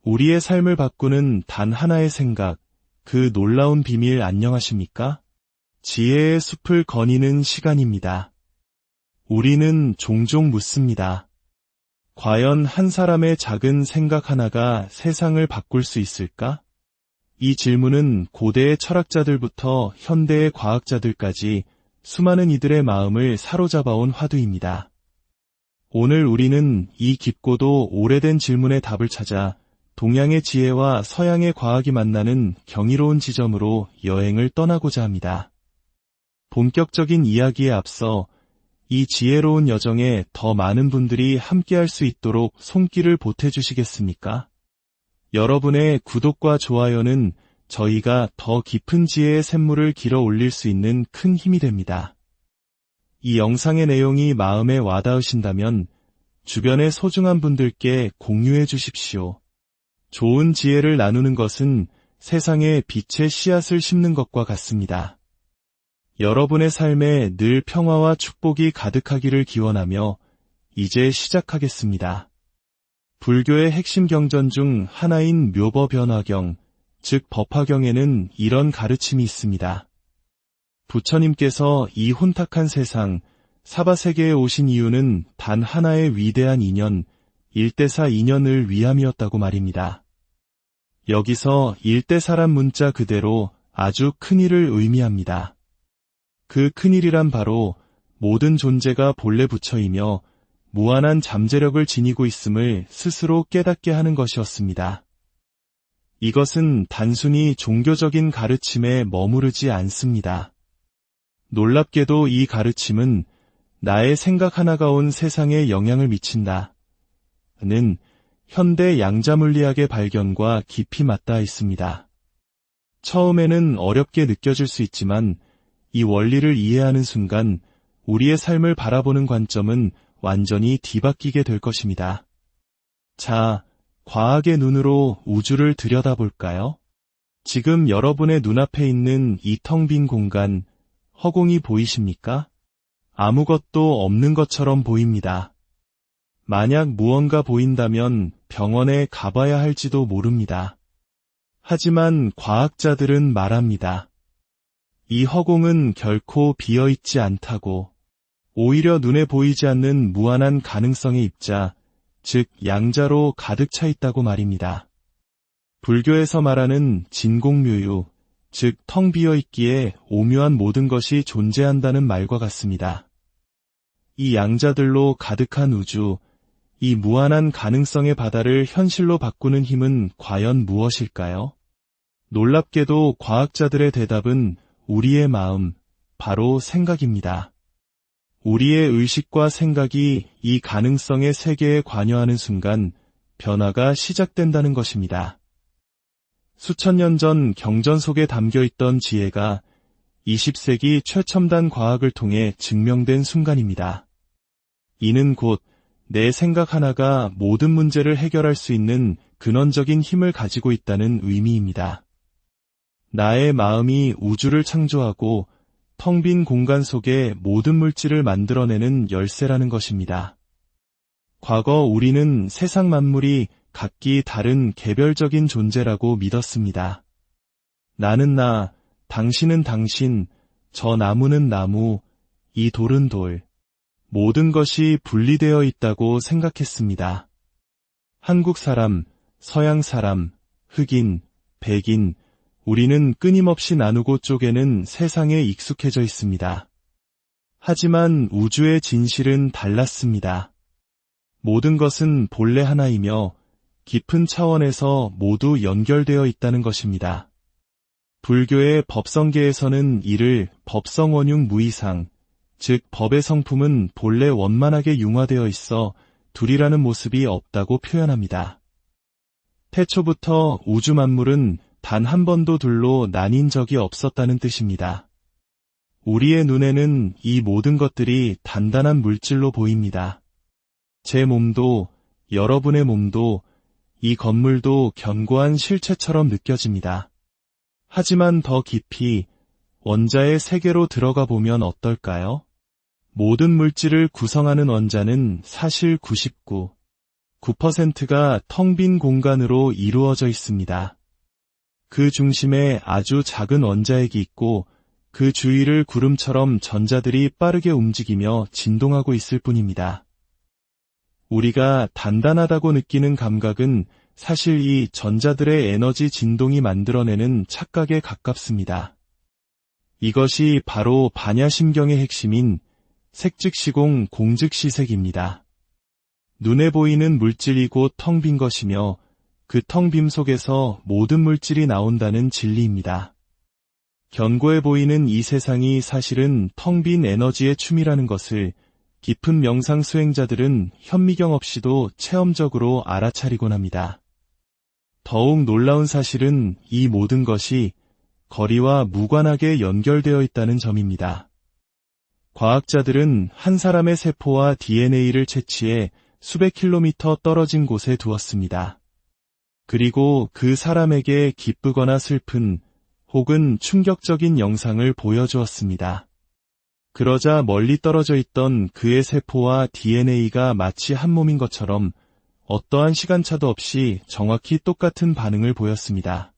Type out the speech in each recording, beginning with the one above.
우리의 삶을 바꾸는 단 하나의 생각, 그 놀라운 비밀 안녕하십니까? 지혜의 숲을 거니는 시간입니다. 우리는 종종 묻습니다. 과연 한 사람의 작은 생각 하나가 세상을 바꿀 수 있을까? 이 질문은 고대의 철학자들부터 현대의 과학자들까지 수많은 이들의 마음을 사로잡아온 화두입니다. 오늘 우리는 이 깊고도 오래된 질문의 답을 찾아 동양의 지혜와 서양의 과학이 만나는 경이로운 지점으로 여행을 떠나고자 합니다. 본격적인 이야기에 앞서 이 지혜로운 여정에 더 많은 분들이 함께할 수 있도록 손길을 보태주시겠습니까? 여러분의 구독과 좋아요는 저희가 더 깊은 지혜의 샘물을 길어 올릴 수 있는 큰 힘이 됩니다. 이 영상의 내용이 마음에 와닿으신다면 주변의 소중한 분들께 공유해 주십시오. 좋은 지혜를 나누는 것은 세상에 빛의 씨앗을 심는 것과 같습니다. 여러분의 삶에 늘 평화와 축복이 가득하기를 기원하며 이제 시작하겠습니다. 불교의 핵심 경전 중 하나인 묘법변화경, 즉 법화경에는 이런 가르침이 있습니다. 부처님께서 이 혼탁한 세상, 사바세계에 오신 이유는 단 하나의 위대한 인연, 일대사 인연을 위함이었다고 말입니다. 여기서 일대사란 문자 그대로 아주 큰일을 의미합니다. 그 큰일이란 바로 모든 존재가 본래 부처이며 무한한 잠재력을 지니고 있음을 스스로 깨닫게 하는 것이었습니다. 이것은 단순히 종교적인 가르침에 머무르지 않습니다. 놀랍게도 이 가르침은 나의 생각 하나가 온 세상에 영향을 미친다 는 현대 양자물리학의 발견과 깊이 맞닿아 있습니다. 처음에는 어렵게 느껴질 수 있지만 이 원리를 이해하는 순간 우리의 삶을 바라보는 관점은 완전히 뒤바뀌게 될 것입니다. 자, 과학의 눈으로 우주를 들여다볼까요? 지금 여러분의 눈앞에 있는 이 텅 빈 공간, 허공이 보이십니까? 아무것도 없는 것처럼 보입니다. 만약 무언가 보인다면 병원에 가봐야 할지도 모릅니다. 하지만 과학자들은 말합니다. 이 허공은 결코 비어있지 않다고, 오히려 눈에 보이지 않는 무한한 가능성의 입자, 즉 양자로 가득 차 있다고 말입니다. 불교에서 말하는 진공묘유, 즉 텅 비어있기에 오묘한 모든 것이 존재한다는 말과 같습니다. 이 양자들로 가득한 우주, 이 무한한 가능성의 바다를 현실로 바꾸는 힘은 과연 무엇일까요? 놀랍게도 과학자들의 대답은 우리의 마음, 바로 생각입니다. 우리의 의식과 생각이 이 가능성의 세계에 관여하는 순간 변화가 시작된다는 것입니다. 수천 년 전 경전 속에 담겨있던 지혜가 20세기 최첨단 과학을 통해 증명된 순간입니다. 이는 곧 내 생각 하나가 모든 문제를 해결할 수 있는 근원적인 힘을 가지고 있다는 의미입니다. 나의 마음이 우주를 창조하고 텅 빈 공간 속에 모든 물질을 만들어내는 열쇠라는 것입니다. 과거 우리는 세상 만물이 각기 다른 개별적인 존재라고 믿었습니다. 나는 나, 당신은 당신, 저 나무는 나무, 이 돌은 돌, 모든 것이 분리되어 있다고 생각했습니다. 한국 사람, 서양 사람, 흑인, 백인, 우리는 끊임없이 나누고 쪼개는 세상에 익숙해져 있습니다. 하지만 우주의 진실은 달랐습니다. 모든 것은 본래 하나이며 깊은 차원에서 모두 연결되어 있다는 것입니다. 불교의 법성계에서는 이를 법성원융 무이상, 즉 법의 성품은 본래 원만하게 융화되어 있어 둘이라는 모습이 없다고 표현합니다. 태초부터 우주 만물은 단 한 번도 둘로 나뉜 적이 없었다는 뜻입니다. 우리의 눈에는 이 모든 것들이 단단한 물질로 보입니다. 제 몸도, 여러분의 몸도, 이 건물도 견고한 실체처럼 느껴집니다. 하지만 더 깊이 원자의 세계로 들어가 보면 어떨까요? 모든 물질을 구성하는 원자는 사실 99, 99%가 텅 빈 공간으로 이루어져 있습니다. 그 중심에 아주 작은 원자핵이 있고 그 주위를 구름처럼 전자들이 빠르게 움직이며 진동하고 있을 뿐입니다. 우리가 단단하다고 느끼는 감각은 사실 이 전자들의 에너지 진동이 만들어내는 착각에 가깝습니다. 이것이 바로 반야심경의 핵심인 색즉시공 공즉시색입니다. 눈에 보이는 물질이 곧 텅 빈 것이며 그 텅 빔 속에서 모든 물질이 나온다는 진리입니다. 견고해 보이는 이 세상이 사실은 텅 빈 에너지의 춤이라는 것을 깊은 명상 수행자들은 현미경 없이도 체험적으로 알아차리곤 합니다. 더욱 놀라운 사실은 이 모든 것이 거리와 무관하게 연결되어 있다는 점입니다. 과학자들은 한 사람의 세포와 DNA를 채취해 수백 킬로미터 떨어진 곳에 두었습니다. 그리고 그 사람에게 기쁘거나 슬픈 혹은 충격적인 영상을 보여주었습니다. 그러자 멀리 떨어져 있던 그의 세포와 DNA가 마치 한 몸인 것처럼 어떠한 시간차도 없이 정확히 똑같은 반응을 보였습니다.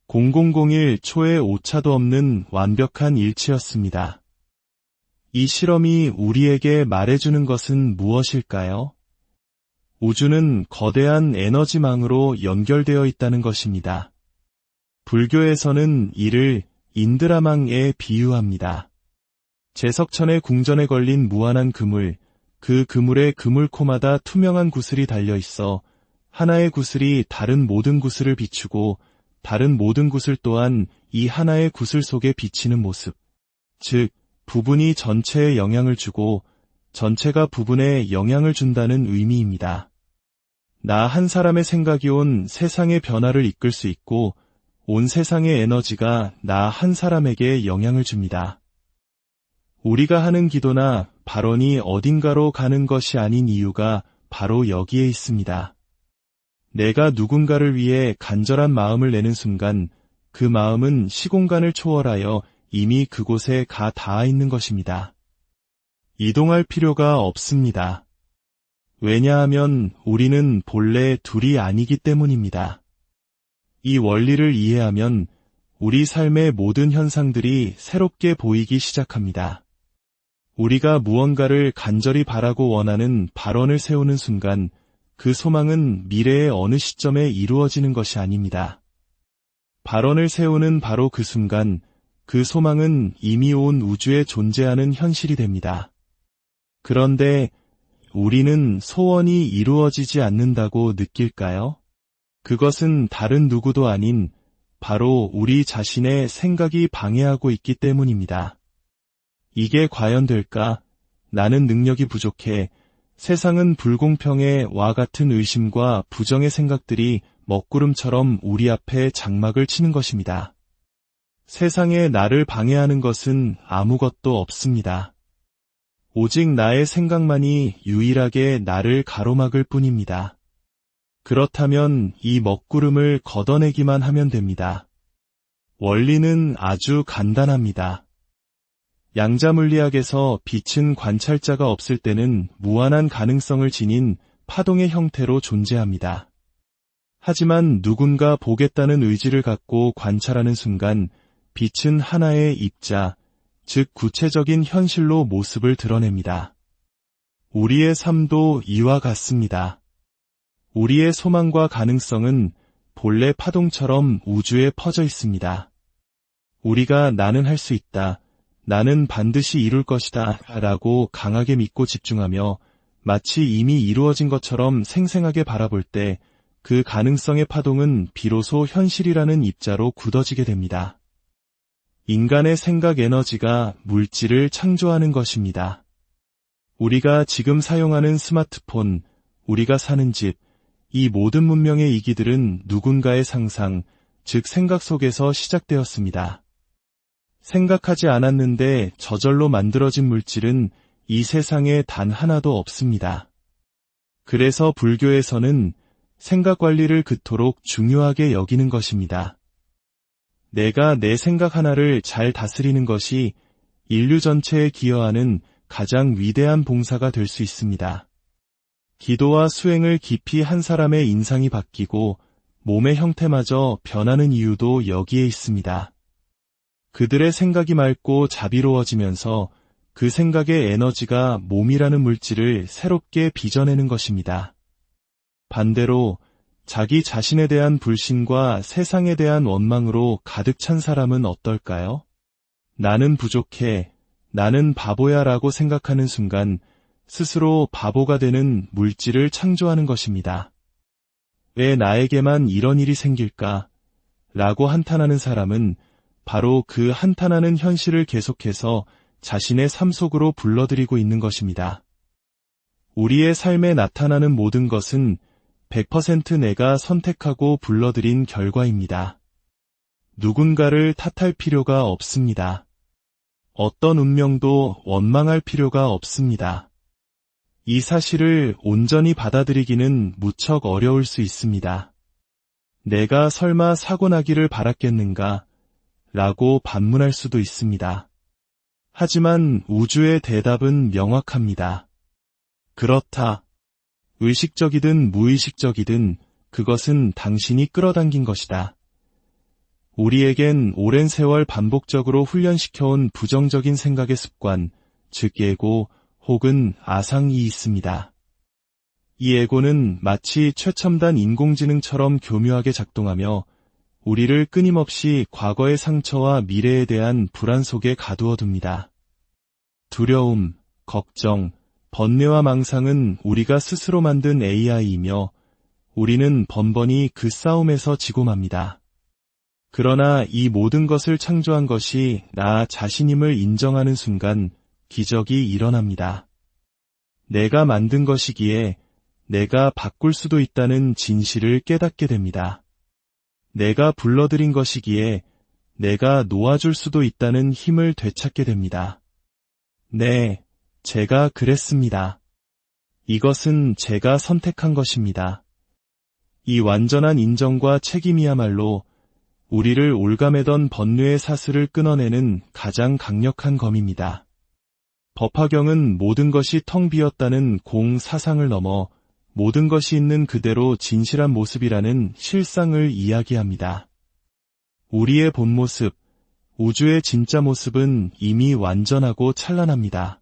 0001 초의 오차도 없는 완벽한 일치였습니다. 이 실험이 우리에게 말해주는 것은 무엇일까요? 우주는 거대한 에너지망으로 연결되어 있다는 것입니다. 불교에서는 이를 인드라망에 비유합니다. 제석천의 궁전에 걸린 무한한 그물, 그 그물의 그물코마다 투명한 구슬이 달려있어 하나의 구슬이 다른 모든 구슬을 비추고 다른 모든 구슬 또한 이 하나의 구슬 속에 비치는 모습, 즉 부분이 전체에 영향을 주고 전체가 부분에 영향을 준다는 의미입니다. 나 한 사람의 생각이 온 세상의 변화를 이끌 수 있고 온 세상의 에너지가 나 한 사람에게 영향을 줍니다. 우리가 하는 기도나 발언이 어딘가로 가는 것이 아닌 이유가 바로 여기에 있습니다. 내가 누군가를 위해 간절한 마음을 내는 순간 그 마음은 시공간을 초월하여 이미 그곳에 가 닿아 있는 것입니다. 이동할 필요가 없습니다. 왜냐하면 우리는 본래 둘이 아니기 때문입니다. 이 원리를 이해하면 우리 삶의 모든 현상들이 새롭게 보이기 시작합니다. 우리가 무언가를 간절히 바라고 원하는 발언을 세우는 순간 그 소망은 미래의 어느 시점에 이루어지는 것이 아닙니다. 발언을 세우는 바로 그 순간 그 소망은 이미 온 우주에 존재하는 현실이 됩니다. 그런데 우리는 소원이 이루어지지 않는다고 느낄까요? 그것은 다른 누구도 아닌 바로 우리 자신의 생각이 방해하고 있기 때문입니다. 이게 과연 될까? 나는 능력이 부족해. 세상은 불공평해. 와 같은 의심과 부정의 생각들이 먹구름처럼 우리 앞에 장막을 치는 것입니다. 세상에 나를 방해하는 것은 아무것도 없습니다. 오직 나의 생각만이 유일하게 나를 가로막을 뿐입니다. 그렇다면 이 먹구름을 걷어내기만 하면 됩니다. 원리는 아주 간단합니다. 양자물리학에서 빛은 관찰자가 없을 때는 무한한 가능성을 지닌 파동의 형태로 존재합니다. 하지만 누군가 보겠다는 의지를 갖고 관찰하는 순간 빛은 하나의 입자, 즉 구체적인 현실로 모습을 드러냅니다. 우리의 삶도 이와 같습니다. 우리의 소망과 가능성은 본래 파동처럼 우주에 퍼져 있습니다. 우리가 나는 할 수 있다, 나는 반드시 이룰 것이다 라고 강하게 믿고 집중하며 마치 이미 이루어진 것처럼 생생하게 바라볼 때 그 가능성의 파동은 비로소 현실이라는 입자로 굳어지게 됩니다. 인간의 생각 에너지가 물질을 창조하는 것입니다. 우리가 지금 사용하는 스마트폰, 우리가 사는 집, 이 모든 문명의 이기들은 누군가의 상상, 즉 생각 속에서 시작되었습니다. 생각하지 않았는데 저절로 만들어진 물질은 이 세상에 단 하나도 없습니다. 그래서 불교에서는 생각 관리를 그토록 중요하게 여기는 것입니다. 내가 내 생각 하나를 잘 다스리는 것이 인류 전체에 기여하는 가장 위대한 봉사가 될 수 있습니다. 기도와 수행을 깊이 한 사람의 인상이 바뀌고 몸의 형태마저 변하는 이유도 여기에 있습니다. 그들의 생각이 맑고 자비로워지면서 그 생각의 에너지가 몸이라는 물질을 새롭게 빚어내는 것입니다. 반대로 자기 자신에 대한 불신과 세상에 대한 원망으로 가득 찬 사람은 어떨까요? 나는 부족해, 나는 바보야 라고 생각하는 순간 스스로 바보가 되는 물질을 창조하는 것입니다. 왜 나에게만 이런 일이 생길까? 라고 한탄하는 사람은 바로 그 한탄하는 현실을 계속해서 자신의 삶 속으로 불러들이고 있는 것입니다. 우리의 삶에 나타나는 모든 것은 100% 내가 선택하고 불러들인 결과입니다. 누군가를 탓할 필요가 없습니다. 어떤 운명도 원망할 필요가 없습니다. 이 사실을 온전히 받아들이기는 무척 어려울 수 있습니다. 내가 설마 사고 나기를 바랐겠는가? 라고 반문할 수도 있습니다. 하지만 우주의 대답은 명확합니다. 그렇다. 의식적이든 무의식적이든 그것은 당신이 끌어당긴 것이다. 우리에겐 오랜 세월 반복적으로 훈련시켜온 부정적인 생각의 습관, 즉 예고 혹은 아상이 있습니다. 이 예고는 마치 최첨단 인공지능처럼 교묘하게 작동하며 우리를 끊임없이 과거의 상처와 미래에 대한 불안 속에 가두어둡니다. 두려움, 걱정, 번뇌와 망상은 우리가 스스로 만든 AI이며 우리는 번번이 그 싸움에서 지고 맙니다. 그러나 이 모든 것을 창조한 것이 나 자신임을 인정하는 순간 기적이 일어납니다. 내가 만든 것이기에 내가 바꿀 수도 있다는 진실을 깨닫게 됩니다. 내가 불러들인 것이기에 내가 놓아줄 수도 있다는 힘을 되찾게 됩니다. 네, 제가 그랬습니다. 이것은 제가 선택한 것입니다. 이 완전한 인정과 책임이야말로 우리를 올가매던 번뇌의 사슬을 끊어내는 가장 강력한 검입니다. 법화경은 모든 것이 텅 비었다는 공사상을 넘어 모든 것이 있는 그대로 진실한 모습이라는 실상을 이야기합니다. 우리의 본 모습, 우주의 진짜 모습은 이미 완전하고 찬란합니다.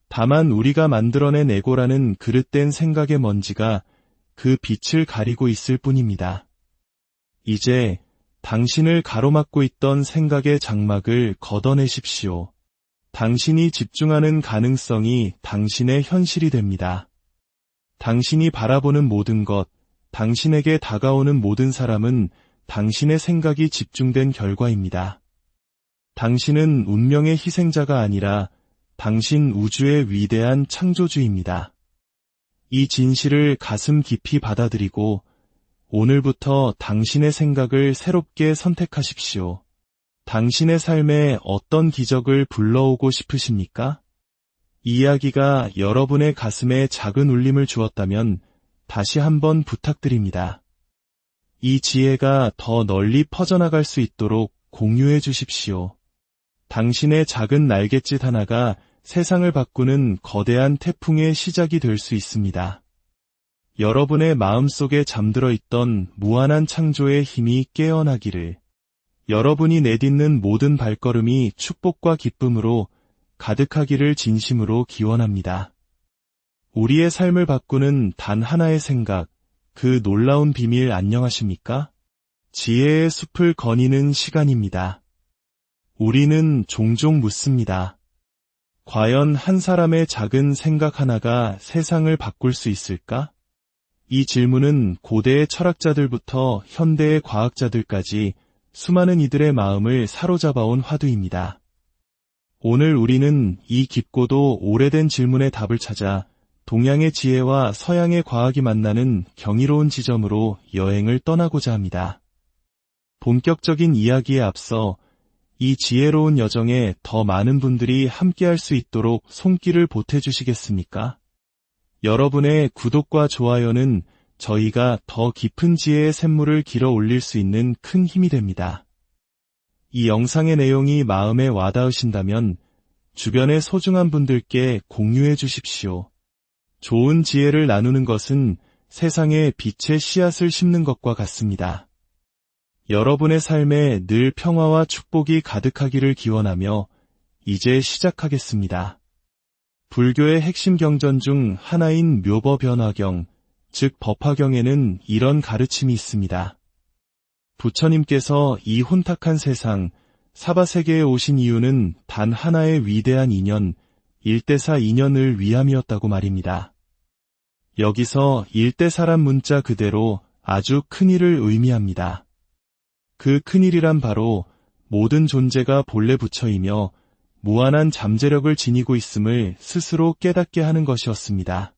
다만 우리가 만들어낸 에고라는 그릇된 생각의 먼지가 그 빛을 가리고 있을 뿐입니다. 이제 당신을 가로막고 있던 생각의 장막을 걷어내십시오. 당신이 집중하는 가능성이 당신의 현실이 됩니다. 당신이 바라보는 모든 것, 당신에게 다가오는 모든 사람은 당신의 생각이 집중된 결과입니다. 당신은 운명의 희생자가 아니라 당신 우주의 위대한 창조주입니다. 이 진실을 가슴 깊이 받아들이고 오늘부터 당신의 생각을 새롭게 선택하십시오. 당신의 삶에 어떤 기적을 불러오고 싶으십니까? 이 이야기가 여러분의 가슴에 작은 울림을 주었다면 다시 한번 부탁드립니다. 이 지혜가 더 널리 퍼져나갈 수 있도록 공유해 주십시오. 당신의 작은 날갯짓 하나가 세상을 바꾸는 거대한 태풍의 시작이 될 수 있습니다. 여러분의 마음속에 잠들어 있던 무한한 창조의 힘이 깨어나기를, 여러분이 내딛는 모든 발걸음이 축복과 기쁨으로 가득하기를 진심으로 기원합니다. 우리의 삶을 바꾸는 단 하나의 생각, 그 놀라운 비밀 안녕하십니까? 지혜의 숲을 거니는 시간입니다. 우리는 종종 묻습니다. 과연 한 사람의 작은 생각 하나가 세상을 바꿀 수 있을까? 이 질문은 고대의 철학자들부터 현대의 과학자들까지 수많은 이들의 마음을 사로잡아온 화두입니다. 오늘 우리는 이 깊고도 오래된 질문의 답을 찾아 동양의 지혜와 서양의 과학이 만나는 경이로운 지점으로 여행을 떠나고자 합니다. 본격적인 이야기에 앞서 이 지혜로운 여정에 더 많은 분들이 함께할 수 있도록 손길을 보태주시겠습니까? 여러분의 구독과 좋아요는 저희가 더 깊은 지혜의 샘물을 길어 올릴 수 있는 큰 힘이 됩니다. 이 영상의 내용이 마음에 와닿으신다면 주변의 소중한 분들께 공유해 주십시오. 좋은 지혜를 나누는 것은 세상에 빛의 씨앗을 심는 것과 같습니다. 여러분의 삶에 늘 평화와 축복이 가득하기를 기원하며 이제 시작하겠습니다. 불교의 핵심 경전 중 하나인 묘법변화경, 즉 법화경에는 이런 가르침이 있습니다. 부처님께서 이 혼탁한 세상, 사바세계에 오신 이유는 단 하나의 위대한 인연, 일대사 인연을 위함이었다고 말입니다. 여기서 일대사란 문자 그대로 아주 큰일을 의미합니다. 그 큰일이란 바로 모든 존재가 본래 부처이며 무한한 잠재력을 지니고 있음을 스스로 깨닫게 하는 것이었습니다.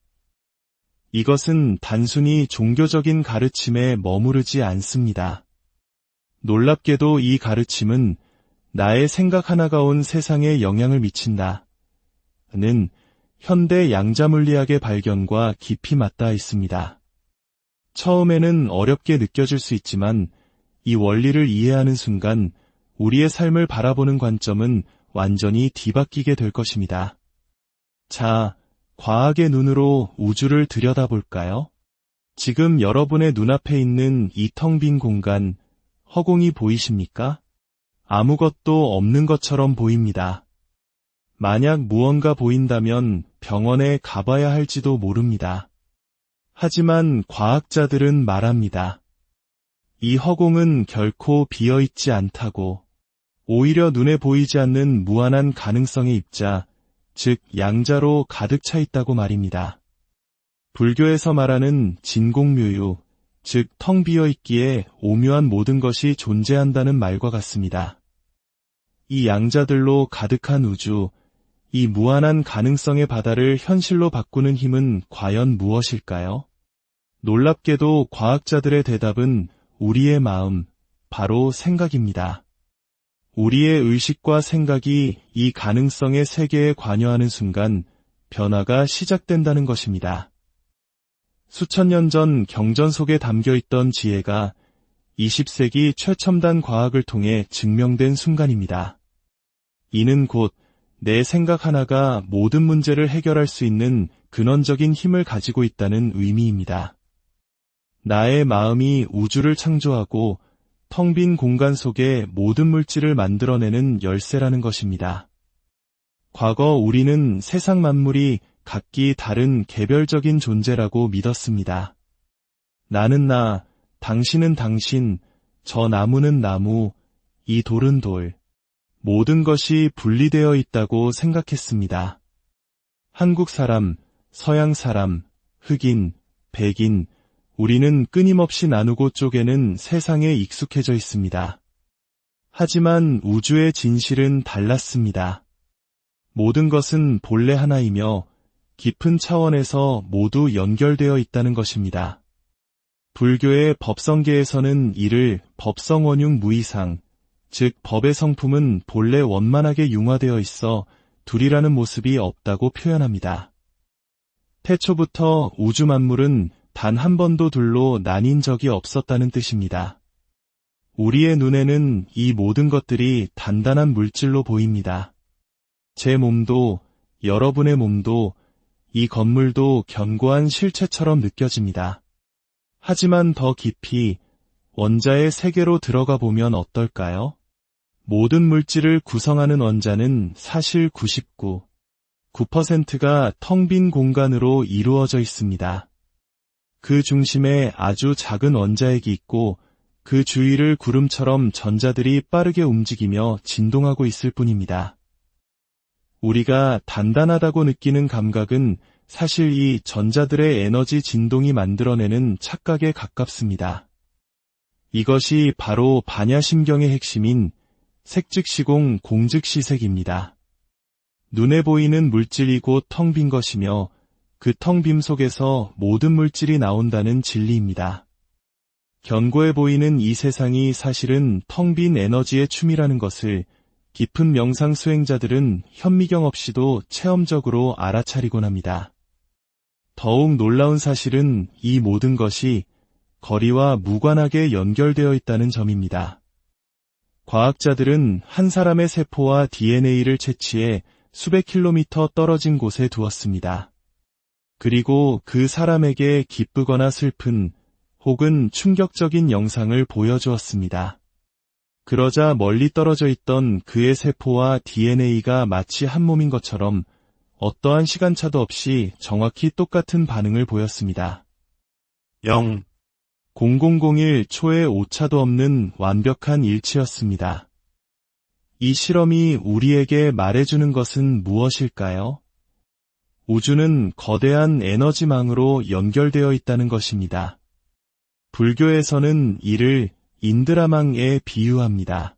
이것은 단순히 종교적인 가르침에 머무르지 않습니다. 놀랍게도 이 가르침은 나의 생각 하나가 온 세상에 영향을 미친다 는 현대 양자물리학의 발견과 깊이 맞닿아 있습니다. 처음에는 어렵게 느껴질 수 있지만 이 원리를 이해하는 순간 우리의 삶을 바라보는 관점은 완전히 뒤바뀌게 될 것입니다. 자, 과학의 눈으로 우주를 들여다볼까요? 지금 여러분의 눈앞에 있는 이 텅 빈 공간, 허공이 보이십니까? 아무것도 없는 것처럼 보입니다. 만약 무언가 보인다면 병원에 가봐야 할지도 모릅니다. 하지만 과학자들은 말합니다. 이 허공은 결코 비어있지 않다고, 오히려 눈에 보이지 않는 무한한 가능성의 입자, 즉 양자로 가득 차 있다고 말입니다. 불교에서 말하는 진공묘유, 즉 텅 비어있기에 오묘한 모든 것이 존재한다는 말과 같습니다. 이 양자들로 가득한 우주, 이 무한한 가능성의 바다를 현실로 바꾸는 힘은 과연 무엇일까요? 놀랍게도 과학자들의 대답은 우리의 마음, 바로 생각입니다. 우리의 의식과 생각이 이 가능성의 세계에 관여하는 순간 변화가 시작된다는 것입니다. 수천 년 전 경전 속에 담겨있던 지혜가 20세기 최첨단 과학을 통해 증명된 순간입니다. 이는 곧 내 생각 하나가 모든 문제를 해결할 수 있는 근원적인 힘을 가지고 있다는 의미입니다. 나의 마음이 우주를 창조하고 텅 빈 공간 속에 모든 물질을 만들어내는 열쇠라는 것입니다. 과거 우리는 세상 만물이 각기 다른 개별적인 존재라고 믿었습니다. 나는 나, 당신은 당신, 저 나무는 나무, 이 돌은 돌, 모든 것이 분리되어 있다고 생각했습니다. 한국 사람, 서양 사람, 흑인, 백인, 우리는 끊임없이 나누고 쪼개는 세상에 익숙해져 있습니다. 하지만 우주의 진실은 달랐습니다. 모든 것은 본래 하나이며 깊은 차원에서 모두 연결되어 있다는 것입니다. 불교의 법성계에서는 이를 법성원융 무이상, 즉 법의 성품은 본래 원만하게 융화되어 있어 둘이라는 모습이 없다고 표현합니다. 태초부터 우주 만물은 단 한 번도 둘로 나뉜 적이 없었다는 뜻입니다. 우리의 눈에는 이 모든 것들이 단단한 물질로 보입니다. 제 몸도, 여러분의 몸도, 이 건물도 견고한 실체처럼 느껴집니다. 하지만 더 깊이 원자의 세계로 들어가 보면 어떨까요? 모든 물질을 구성하는 원자는 사실 99.9%가 텅 빈 공간으로 이루어져 있습니다. 그 중심에 아주 작은 원자핵이 있고 그 주위를 구름처럼 전자들이 빠르게 움직이며 진동하고 있을 뿐입니다. 우리가 단단하다고 느끼는 감각은 사실 이 전자들의 에너지 진동이 만들어내는 착각에 가깝습니다. 이것이 바로 반야심경의 핵심인 색즉시공 공즉시색입니다. 눈에 보이는 물질이 곧 텅 빈 것이며 그 텅 빔 속에서 모든 물질이 나온다는 진리입니다. 견고해 보이는 이 세상이 사실은 텅 빈 에너지의 춤이라는 것을 깊은 명상 수행자들은 현미경 없이도 체험적으로 알아차리곤 합니다. 더욱 놀라운 사실은 이 모든 것이 거리와 무관하게 연결되어 있다는 점입니다. 과학자들은 한 사람의 세포와 DNA를 채취해 수백 킬로미터 떨어진 곳에 두었습니다. 그리고 그 사람에게 기쁘거나 슬픈 혹은 충격적인 영상을 보여주었습니다. 그러자 멀리 떨어져 있던 그의 세포와 DNA가 마치 한 몸인 것처럼 어떠한 시간차도 없이 정확히 똑같은 반응을 보였습니다. 0001 초의 오차도 없는 완벽한 일치였습니다. 이 실험이 우리에게 말해주는 것은 무엇일까요? 우주는 거대한 에너지망으로 연결되어 있다는 것입니다. 불교에서는 이를 인드라망에 비유합니다.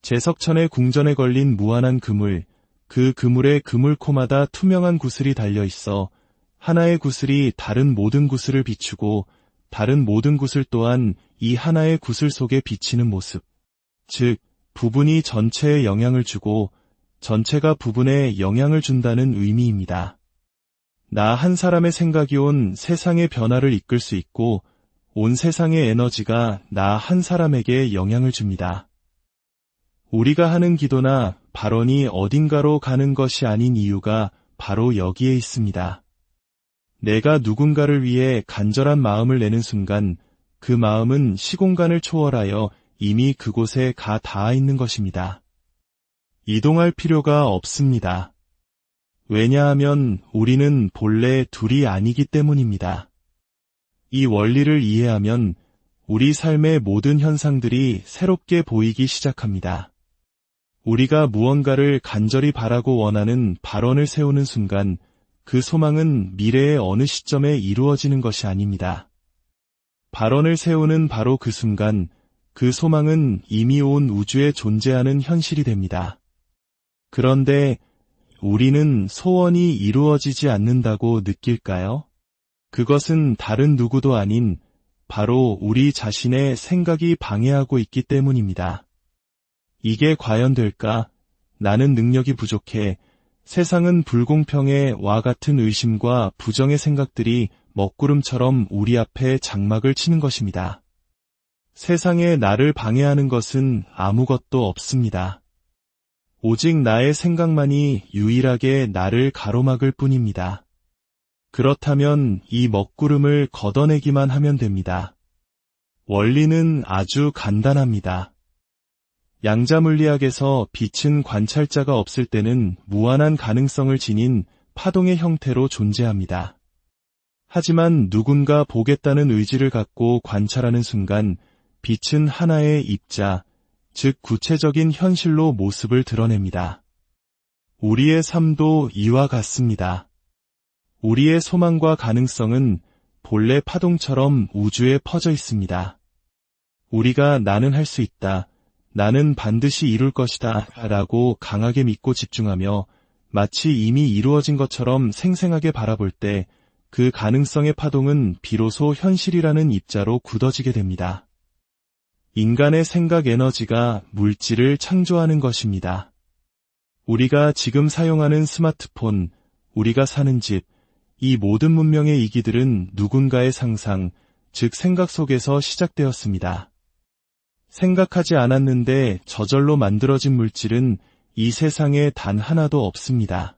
제석천의 궁전에 걸린 무한한 그물, 그 그물의 그물코마다 투명한 구슬이 달려 있어 하나의 구슬이 다른 모든 구슬을 비추고 다른 모든 구슬 또한 이 하나의 구슬 속에 비치는 모습, 즉 부분이 전체에 영향을 주고 전체가 부분에 영향을 준다는 의미입니다. 나 한 사람의 생각이 온 세상의 변화를 이끌 수 있고 온 세상의 에너지가 나 한 사람에게 영향을 줍니다. 우리가 하는 기도나 발언이 어딘가로 가는 것이 아닌 이유가 바로 여기에 있습니다. 내가 누군가를 위해 간절한 마음을 내는 순간 그 마음은 시공간을 초월하여 이미 그곳에 가 닿아 있는 것입니다. 이동할 필요가 없습니다. 왜냐하면 우리는 본래 둘이 아니기 때문입니다. 이 원리를 이해하면 우리 삶의 모든 현상들이 새롭게 보이기 시작합니다. 우리가 무언가를 간절히 바라고 원하는 발언을 세우는 순간 그 소망은 미래의 어느 시점에 이루어지는 것이 아닙니다. 발언을 세우는 바로 그 순간 그 소망은 이미 온 우주에 존재하는 현실이 됩니다. 그런데 우리는 소원이 이루어지지 않는다고 느낄까요? 그것은 다른 누구도 아닌 바로 우리 자신의 생각이 방해하고 있기 때문입니다. 이게 과연 될까? 나는 능력이 부족해. 세상은 불공평해 와 같은 의심과 부정의 생각들이 먹구름처럼 우리 앞에 장막을 치는 것입니다. 세상에 나를 방해하는 것은 아무것도 없습니다. 오직 나의 생각만이 유일하게 나를 가로막을 뿐입니다. 그렇다면 이 먹구름을 걷어내기만 하면 됩니다. 원리는 아주 간단합니다. 양자물리학에서 빛은 관찰자가 없을 때는 무한한 가능성을 지닌 파동의 형태로 존재합니다. 하지만 누군가 보겠다는 의지를 갖고 관찰하는 순간 빛은 하나의 입자, 즉 구체적인 현실로 모습을 드러냅니다. 우리의 삶도 이와 같습니다. 우리의 소망과 가능성은 본래 파동처럼 우주에 퍼져 있습니다. 우리가 나는 할 수 있다, 나는 반드시 이룰 것이다 라고 강하게 믿고 집중하며 마치 이미 이루어진 것처럼 생생하게 바라볼 때 그 가능성의 파동은 비로소 현실이라는 입자로 굳어지게 됩니다. 인간의 생각 에너지가 물질을 창조하는 것입니다. 우리가 지금 사용하는 스마트폰, 우리가 사는 집, 이 모든 문명의 이기들은 누군가의 상상, 즉 생각 속에서 시작되었습니다. 생각하지 않았는데 저절로 만들어진 물질은 이 세상에 단 하나도 없습니다.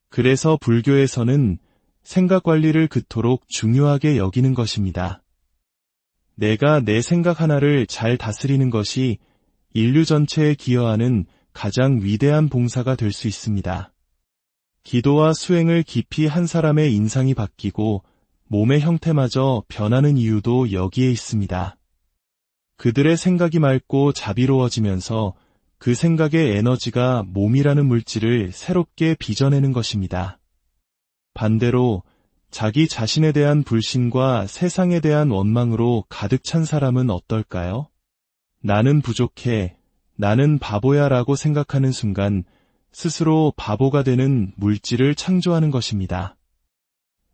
그래서 불교에서는 생각 관리를 그토록 중요하게 여기는 것입니다. 내가 내 생각 하나를 잘 다스리는 것이 인류 전체에 기여하는 가장 위대한 봉사가 될 수 있습니다. 기도와 수행을 깊이 한 사람의 인상이 바뀌고 몸의 형태마저 변하는 이유도 여기에 있습니다. 그들의 생각이 맑고 자비로워지면서 그 생각의 에너지가 몸이라는 물질을 새롭게 빚어내는 것입니다. 반대로 자기 자신에 대한 불신과 세상에 대한 원망으로 가득 찬 사람은 어떨까요? 나는 부족해, 나는 바보야 라고 생각하는 순간 스스로 바보가 되는 물질을 창조하는 것입니다.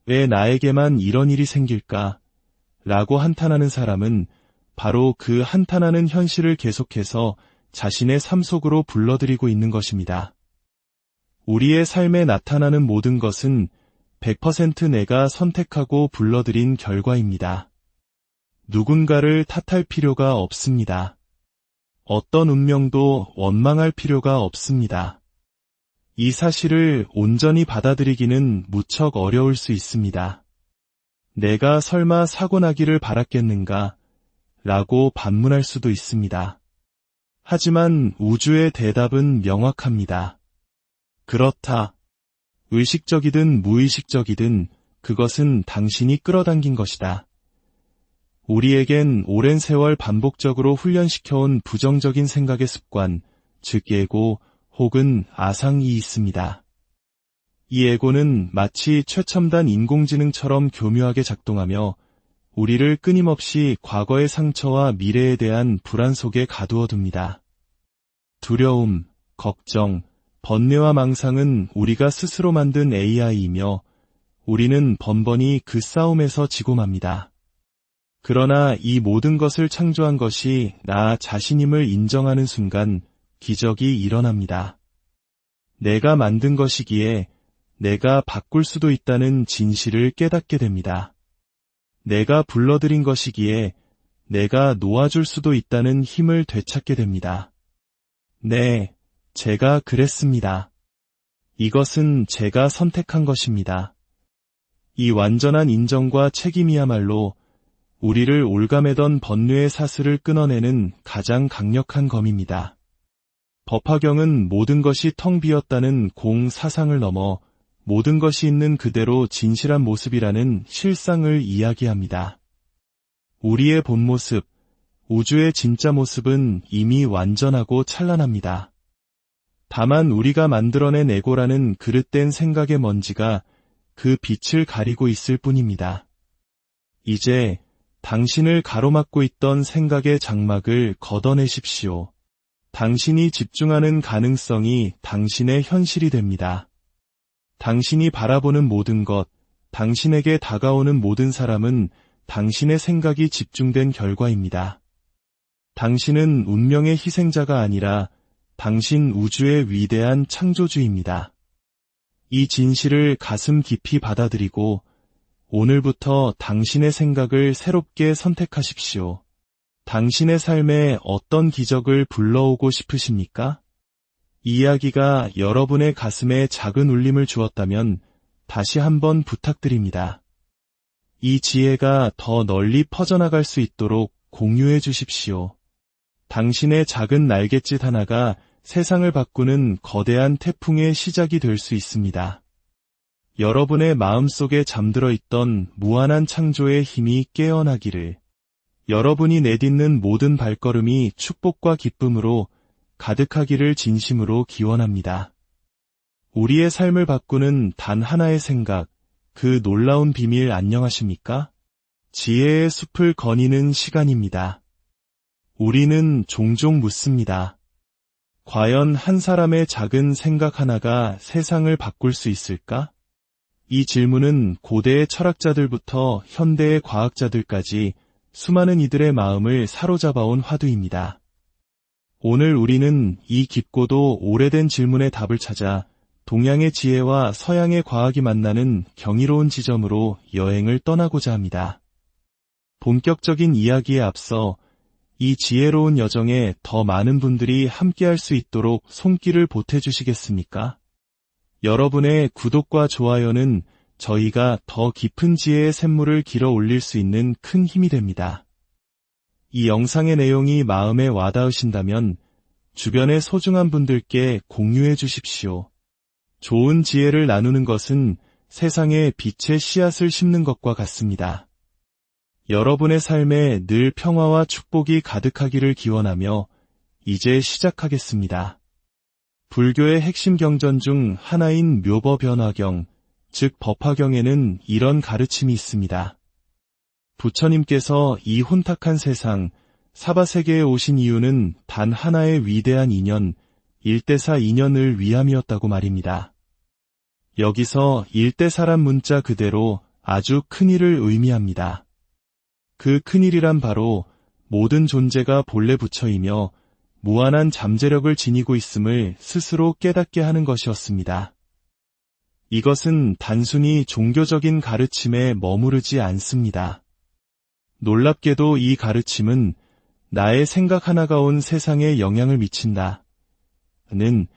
왜 나에게만 이런 일이 생길까? 라고 한탄하는 사람은 바로 그 한탄하는 현실을 계속해서 자신의 삶 속으로 불러들이고 있는 것입니다. 우리의 삶에 나타나는 모든 것은 100% 내가 선택하고 불러들인 결과입니다. 누군가를 탓할 필요가 없습니다. 어떤 운명도 원망할 필요가 없습니다. 이 사실을 온전히 받아들이기는 무척 어려울 수 있습니다. 내가 설마 사고 나기를 바랐겠는가? 라고 반문할 수도 있습니다. 하지만 우주의 대답은 명확합니다. 그렇다. 의식적이든 무의식적이든 그것은 당신이 끌어당긴 것이다. 우리에겐 오랜 세월 반복적으로 훈련시켜온 부정적인 생각의 습관, 즉 에고 혹은 아상이 있습니다. 이 에고는 마치 최첨단 인공지능처럼 교묘하게 작동하며 우리를 끊임없이 과거의 상처와 미래에 대한 불안 속에 가두어둡니다. 두려움, 걱정, 번뇌와 망상은 우리가 스스로 만든 AI이며 우리는 번번이 그 싸움에서 지고 맙니다. 그러나 이 모든 것을 창조한 것이 나 자신임을 인정하는 순간 기적이 일어납니다. 내가 만든 것이기에 내가 바꿀 수도 있다는 진실을 깨닫게 됩니다. 내가 불러들인 것이기에 내가 놓아줄 수도 있다는 힘을 되찾게 됩니다. 네, 제가 그랬습니다. 이것은 제가 선택한 것입니다. 이 완전한 인정과 책임이야말로 우리를 올가매던 번뇌의 사슬을 끊어내는 가장 강력한 검입니다. 법화경은 모든 것이 텅 비었다는 공사상을 넘어 모든 것이 있는 그대로 진실한 모습이라는 실상을 이야기합니다. 우리의 본 모습, 우주의 진짜 모습은 이미 완전하고 찬란합니다. 다만 우리가 만들어낸 에고라는 그릇된 생각의 먼지가 그 빛을 가리고 있을 뿐입니다. 이제 당신을 가로막고 있던 생각의 장막을 걷어내십시오. 당신이 집중하는 가능성이 당신의 현실이 됩니다. 당신이 바라보는 모든 것, 당신에게 다가오는 모든 사람은 당신의 생각이 집중된 결과입니다. 당신은 운명의 희생자가 아니라 당신 우주의 위대한 창조주입니다. 이 진실을 가슴 깊이 받아들이고 오늘부터 당신의 생각을 새롭게 선택하십시오. 당신의 삶에 어떤 기적을 불러오고 싶으십니까? 이 이야기가 여러분의 가슴에 작은 울림을 주었다면 다시 한번 부탁드립니다. 이 지혜가 더 널리 퍼져나갈 수 있도록 공유해 주십시오. 당신의 작은 날갯짓 하나가 세상을 바꾸는 거대한 태풍의 시작이 될 수 있습니다. 여러분의 마음속에 잠들어 있던 무한한 창조의 힘이 깨어나기를, 여러분이 내딛는 모든 발걸음이 축복과 기쁨으로 가득하기를 진심으로 기원합니다. 우리의 삶을 바꾸는 단 하나의 생각, 그 놀라운 비밀 안녕하십니까? 지혜의 숲을 거니는 시간입니다. 우리는 종종 묻습니다. 과연 한 사람의 작은 생각 하나가 세상을 바꿀 수 있을까? 이 질문은 고대의 철학자들부터 현대의 과학자들까지 수많은 이들의 마음을 사로잡아온 화두입니다. 오늘 우리는 이 깊고도 오래된 질문의 답을 찾아 동양의 지혜와 서양의 과학이 만나는 경이로운 지점으로 여행을 떠나고자 합니다. 본격적인 이야기에 앞서 이 지혜로운 여정에 더 많은 분들이 함께할 수 있도록 손길을 보태주시겠습니까? 여러분의 구독과 좋아요는 저희가 더 깊은 지혜의 샘물을 길어 올릴 수 있는 큰 힘이 됩니다. 이 영상의 내용이 마음에 와닿으신다면 주변의 소중한 분들께 공유해 주십시오. 좋은 지혜를 나누는 것은 세상에 빛의 씨앗을 심는 것과 같습니다. 여러분의 삶에 늘 평화와 축복이 가득하기를 기원하며 이제 시작하겠습니다. 불교의 핵심 경전 중 하나인 묘법변화경, 즉 법화경에는 이런 가르침이 있습니다. 부처님께서 이 혼탁한 세상, 사바세계에 오신 이유는 단 하나의 위대한 인연, 일대사 인연을 위함이었다고 말입니다. 여기서 일대사란 문자 그대로 아주 큰일을 의미합니다. 그 큰일이란 바로 모든 존재가 본래 부처이며 무한한 잠재력을 지니고 있음을 스스로 깨닫게 하는 것이었습니다. 이것은 단순히 종교적인 가르침에 머무르지 않습니다. 놀랍게도 이 가르침은 나의 생각 하나가 온 세상에 영향을 미친다 는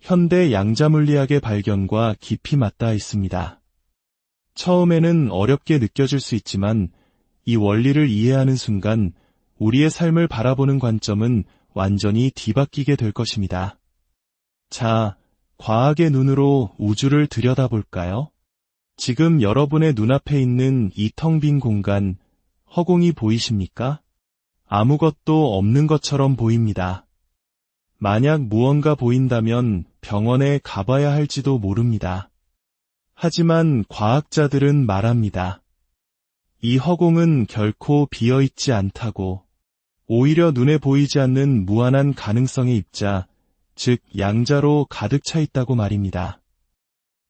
현대 양자물리학의 발견과 깊이 맞닿아 있습니다. 처음에는 어렵게 느껴질 수 있지만 이 원리를 이해하는 순간 우리의 삶을 바라보는 관점은 완전히 뒤바뀌게 될 것입니다. 자, 과학의 눈으로 우주를 들여다볼까요? 지금 여러분의 눈앞에 있는 이 텅 빈 공간, 허공이 보이십니까? 아무것도 없는 것처럼 보입니다. 만약 무언가 보인다면 병원에 가봐야 할지도 모릅니다. 하지만 과학자들은 말합니다. 이 허공은 결코 비어있지 않다고, 오히려 눈에 보이지 않는 무한한 가능성의 입자, 즉 양자로 가득 차 있다고 말입니다.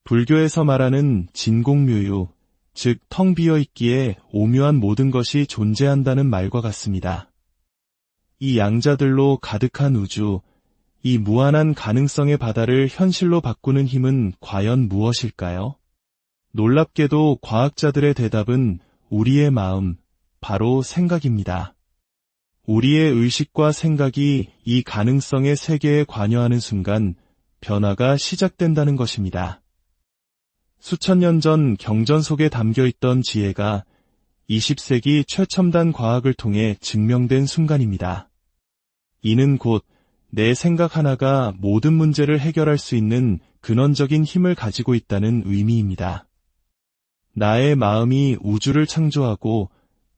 불교에서 말하는 진공묘유, 즉 텅 비어있기에 오묘한 모든 것이 존재한다는 말과 같습니다. 이 양자들로 가득한 우주, 이 무한한 가능성의 바다를 현실로 바꾸는 힘은 과연 무엇일까요? 놀랍게도 과학자들의 대답은 우리의 마음, 바로 생각입니다. 우리의 의식과 생각이 이 가능성의 세계에 관여하는 순간 변화가 시작된다는 것입니다. 수천 년 전 경전 속에 담겨있던 지혜가 20세기 최첨단 과학을 통해 증명된 순간입니다. 이는 곧 내 생각 하나가 모든 문제를 해결할 수 있는 근원적인 힘을 가지고 있다는 의미입니다. 나의 마음이 우주를 창조하고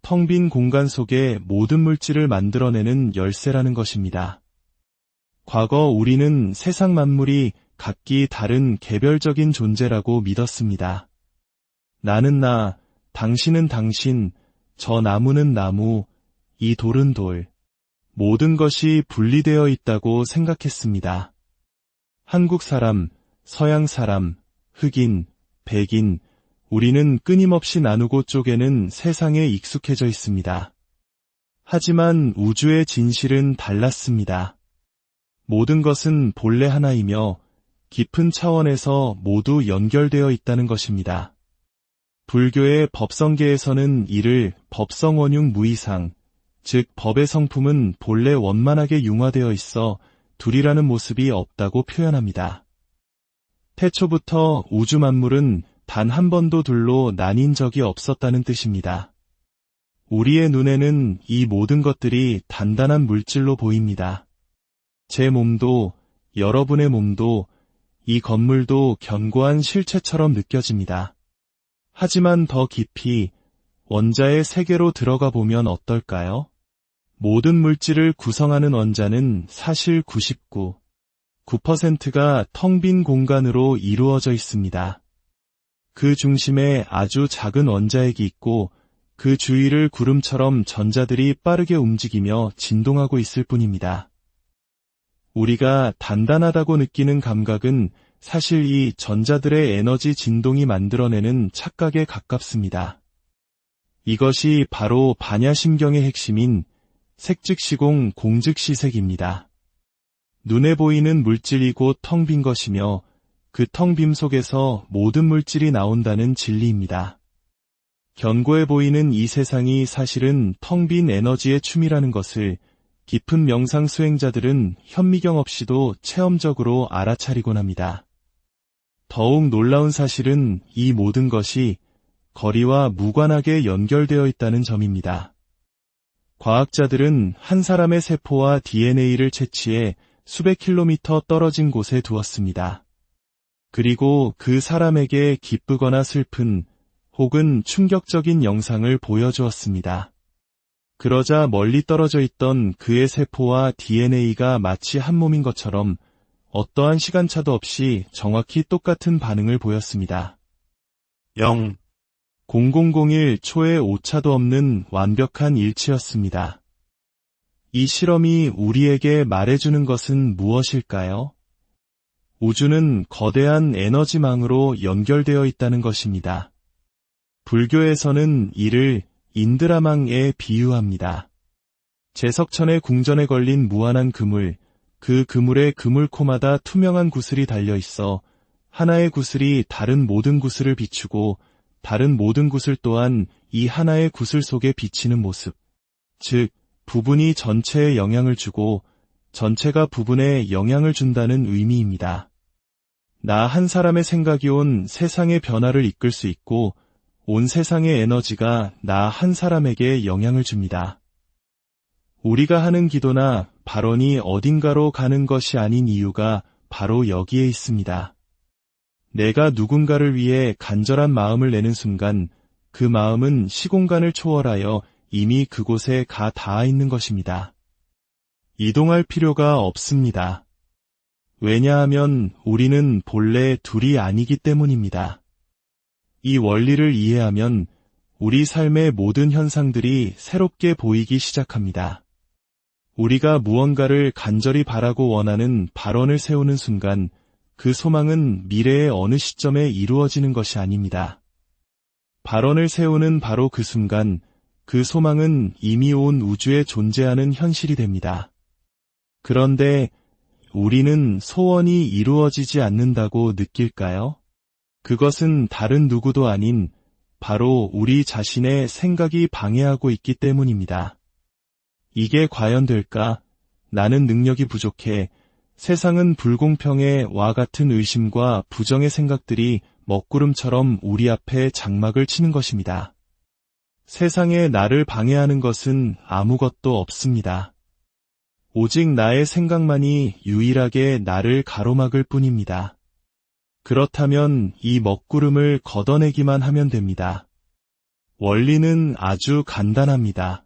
텅 빈 공간 속에 모든 물질을 만들어내는 열쇠라는 것입니다. 과거 우리는 세상 만물이 각기 다른 개별적인 존재라고 믿었습니다. 나는 나, 당신은 당신, 저 나무는 나무, 이 돌은 돌, 모든 것이 분리되어 있다고 생각했습니다. 한국 사람, 서양 사람, 흑인, 백인, 우리는 끊임없이 나누고 쪼개는 세상에 익숙해져 있습니다. 하지만 우주의 진실은 달랐습니다. 모든 것은 본래 하나이며 깊은 차원에서 모두 연결되어 있다는 것입니다. 불교의 법성계에서는 이를 법성원융 무이상, 즉 법의 성품은 본래 원만하게 융화되어 있어 둘이라는 모습이 없다고 표현합니다. 태초부터 우주 만물은 단 한 번도 둘로 나뉜 적이 없었다는 뜻입니다. 우리의 눈에는 이 모든 것들이 단단한 물질로 보입니다. 제 몸도, 여러분의 몸도, 이 건물도 견고한 실체처럼 느껴집니다. 하지만 더 깊이 원자의 세계로 들어가 보면 어떨까요? 모든 물질을 구성하는 원자는 사실 99%가 텅 빈 공간으로 이루어져 있습니다. 그 중심에 아주 작은 원자핵이 있고 그 주위를 구름처럼 전자들이 빠르게 움직이며 진동하고 있을 뿐입니다. 우리가 단단하다고 느끼는 감각은 사실 이 전자들의 에너지 진동이 만들어내는 착각에 가깝습니다. 이것이 바로 반야심경의 핵심인 색즉시공 공즉시색입니다. 눈에 보이는 물질이 곧 텅 빈 것이며 그 텅 빔 속에서 모든 물질이 나온다는 진리입니다. 견고해 보이는 이 세상이 사실은 텅 빈 에너지의 춤이라는 것을 깊은 명상 수행자들은 현미경 없이도 체험적으로 알아차리곤 합니다. 더욱 놀라운 사실은 이 모든 것이 거리와 무관하게 연결되어 있다는 점입니다. 과학자들은 한 사람의 세포와 DNA를 채취해 수백 킬로미터 떨어진 곳에 두었습니다. 그리고 그 사람에게 기쁘거나 슬픈 혹은 충격적인 영상을 보여주었습니다. 그러자 멀리 떨어져 있던 그의 세포와 DNA가 마치 한 몸인 것처럼 어떠한 시간차도 없이 정확히 똑같은 반응을 보였습니다. 0001 초의 오차도 없는 완벽한 일치였습니다. 이 실험이 우리에게 말해주는 것은 무엇일까요? 우주는 거대한 에너지망으로 연결되어 있다는 것입니다. 불교에서는 이를 인드라망에 비유합니다. 제석천의 궁전에 걸린 무한한 그물, 그 그물의 그물코마다 투명한 구슬이 달려 있어 하나의 구슬이 다른 모든 구슬을 비추고 다른 모든 구슬 또한 이 하나의 구슬 속에 비치는 모습, 즉 부분이 전체에 영향을 주고 전체가 부분에 영향을 준다는 의미입니다. 나 한 사람의 생각이 온 세상의 변화를 이끌 수 있고 온 세상의 에너지가 나 한 사람에게 영향을 줍니다. 우리가 하는 기도나 발언이 어딘가로 가는 것이 아닌 이유가 바로 여기에 있습니다. 내가 누군가를 위해 간절한 마음을 내는 순간 그 마음은 시공간을 초월하여 이미 그곳에 가 닿아 있는 것입니다. 이동할 필요가 없습니다. 왜냐하면 우리는 본래 둘이 아니기 때문입니다. 이 원리를 이해하면 우리 삶의 모든 현상들이 새롭게 보이기 시작합니다. 우리가 무언가를 간절히 바라고 원하는 발언을 세우는 순간 그 소망은 미래의 어느 시점에 이루어지는 것이 아닙니다. 발언을 세우는 바로 그 순간 그 소망은 이미 온 우주에 존재하는 현실이 됩니다. 그런데 우리는 소원이 이루어지지 않는다고 느낄까요? 그것은 다른 누구도 아닌 바로 우리 자신의 생각이 방해하고 있기 때문입니다. 이게 과연 될까? 나는 능력이 부족해. 세상은 불공평해. 와 같은 의심과 부정의 생각들이 먹구름처럼 우리 앞에 장막을 치는 것입니다. 세상에 나를 방해하는 것은 아무것도 없습니다. 오직 나의 생각만이 유일하게 나를 가로막을 뿐입니다. 그렇다면 이 먹구름을 걷어내기만 하면 됩니다. 원리는 아주 간단합니다.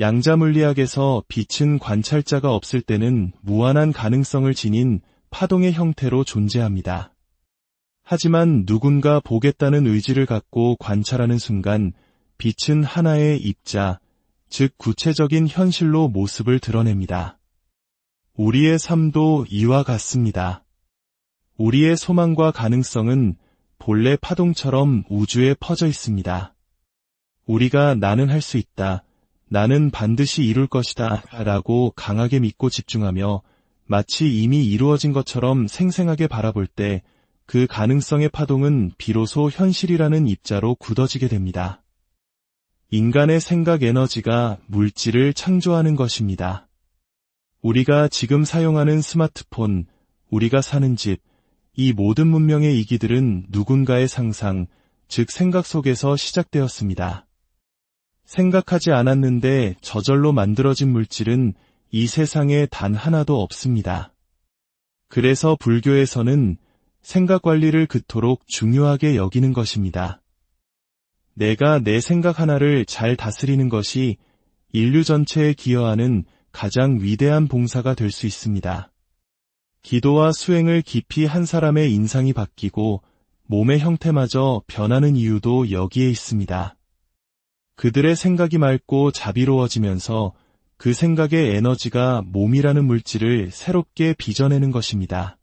양자물리학에서 빛은 관찰자가 없을 때는 무한한 가능성을 지닌 파동의 형태로 존재합니다. 하지만 누군가 보겠다는 의지를 갖고 관찰하는 순간 빛은 하나의 입자, 즉 구체적인 현실로 모습을 드러냅니다. 우리의 삶도 이와 같습니다. 우리의 소망과 가능성은 본래 파동처럼 우주에 퍼져 있습니다. 우리가 나는 할 수 있다, 나는 반드시 이룰 것이다 라고 강하게 믿고 집중하며 마치 이미 이루어진 것처럼 생생하게 바라볼 때 그 가능성의 파동은 비로소 현실이라는 입자로 굳어지게 됩니다. 인간의 생각 에너지가 물질을 창조하는 것입니다. 우리가 지금 사용하는 스마트폰, 우리가 사는 집, 이 모든 문명의 이기들은 누군가의 상상, 즉 생각 속에서 시작되었습니다. 생각하지 않았는데 저절로 만들어진 물질은 이 세상에 단 하나도 없습니다. 그래서 불교에서는 생각 관리를 그토록 중요하게 여기는 것입니다. 내가 내 생각 하나를 잘 다스리는 것이 인류 전체에 기여하는 가장 위대한 봉사가 될 수 있습니다. 기도와 수행을 깊이 한 사람의 인상이 바뀌고 몸의 형태마저 변하는 이유도 여기에 있습니다. 그들의 생각이 맑고 자비로워지면서 그 생각의 에너지가 몸이라는 물질을 새롭게 빚어내는 것입니다.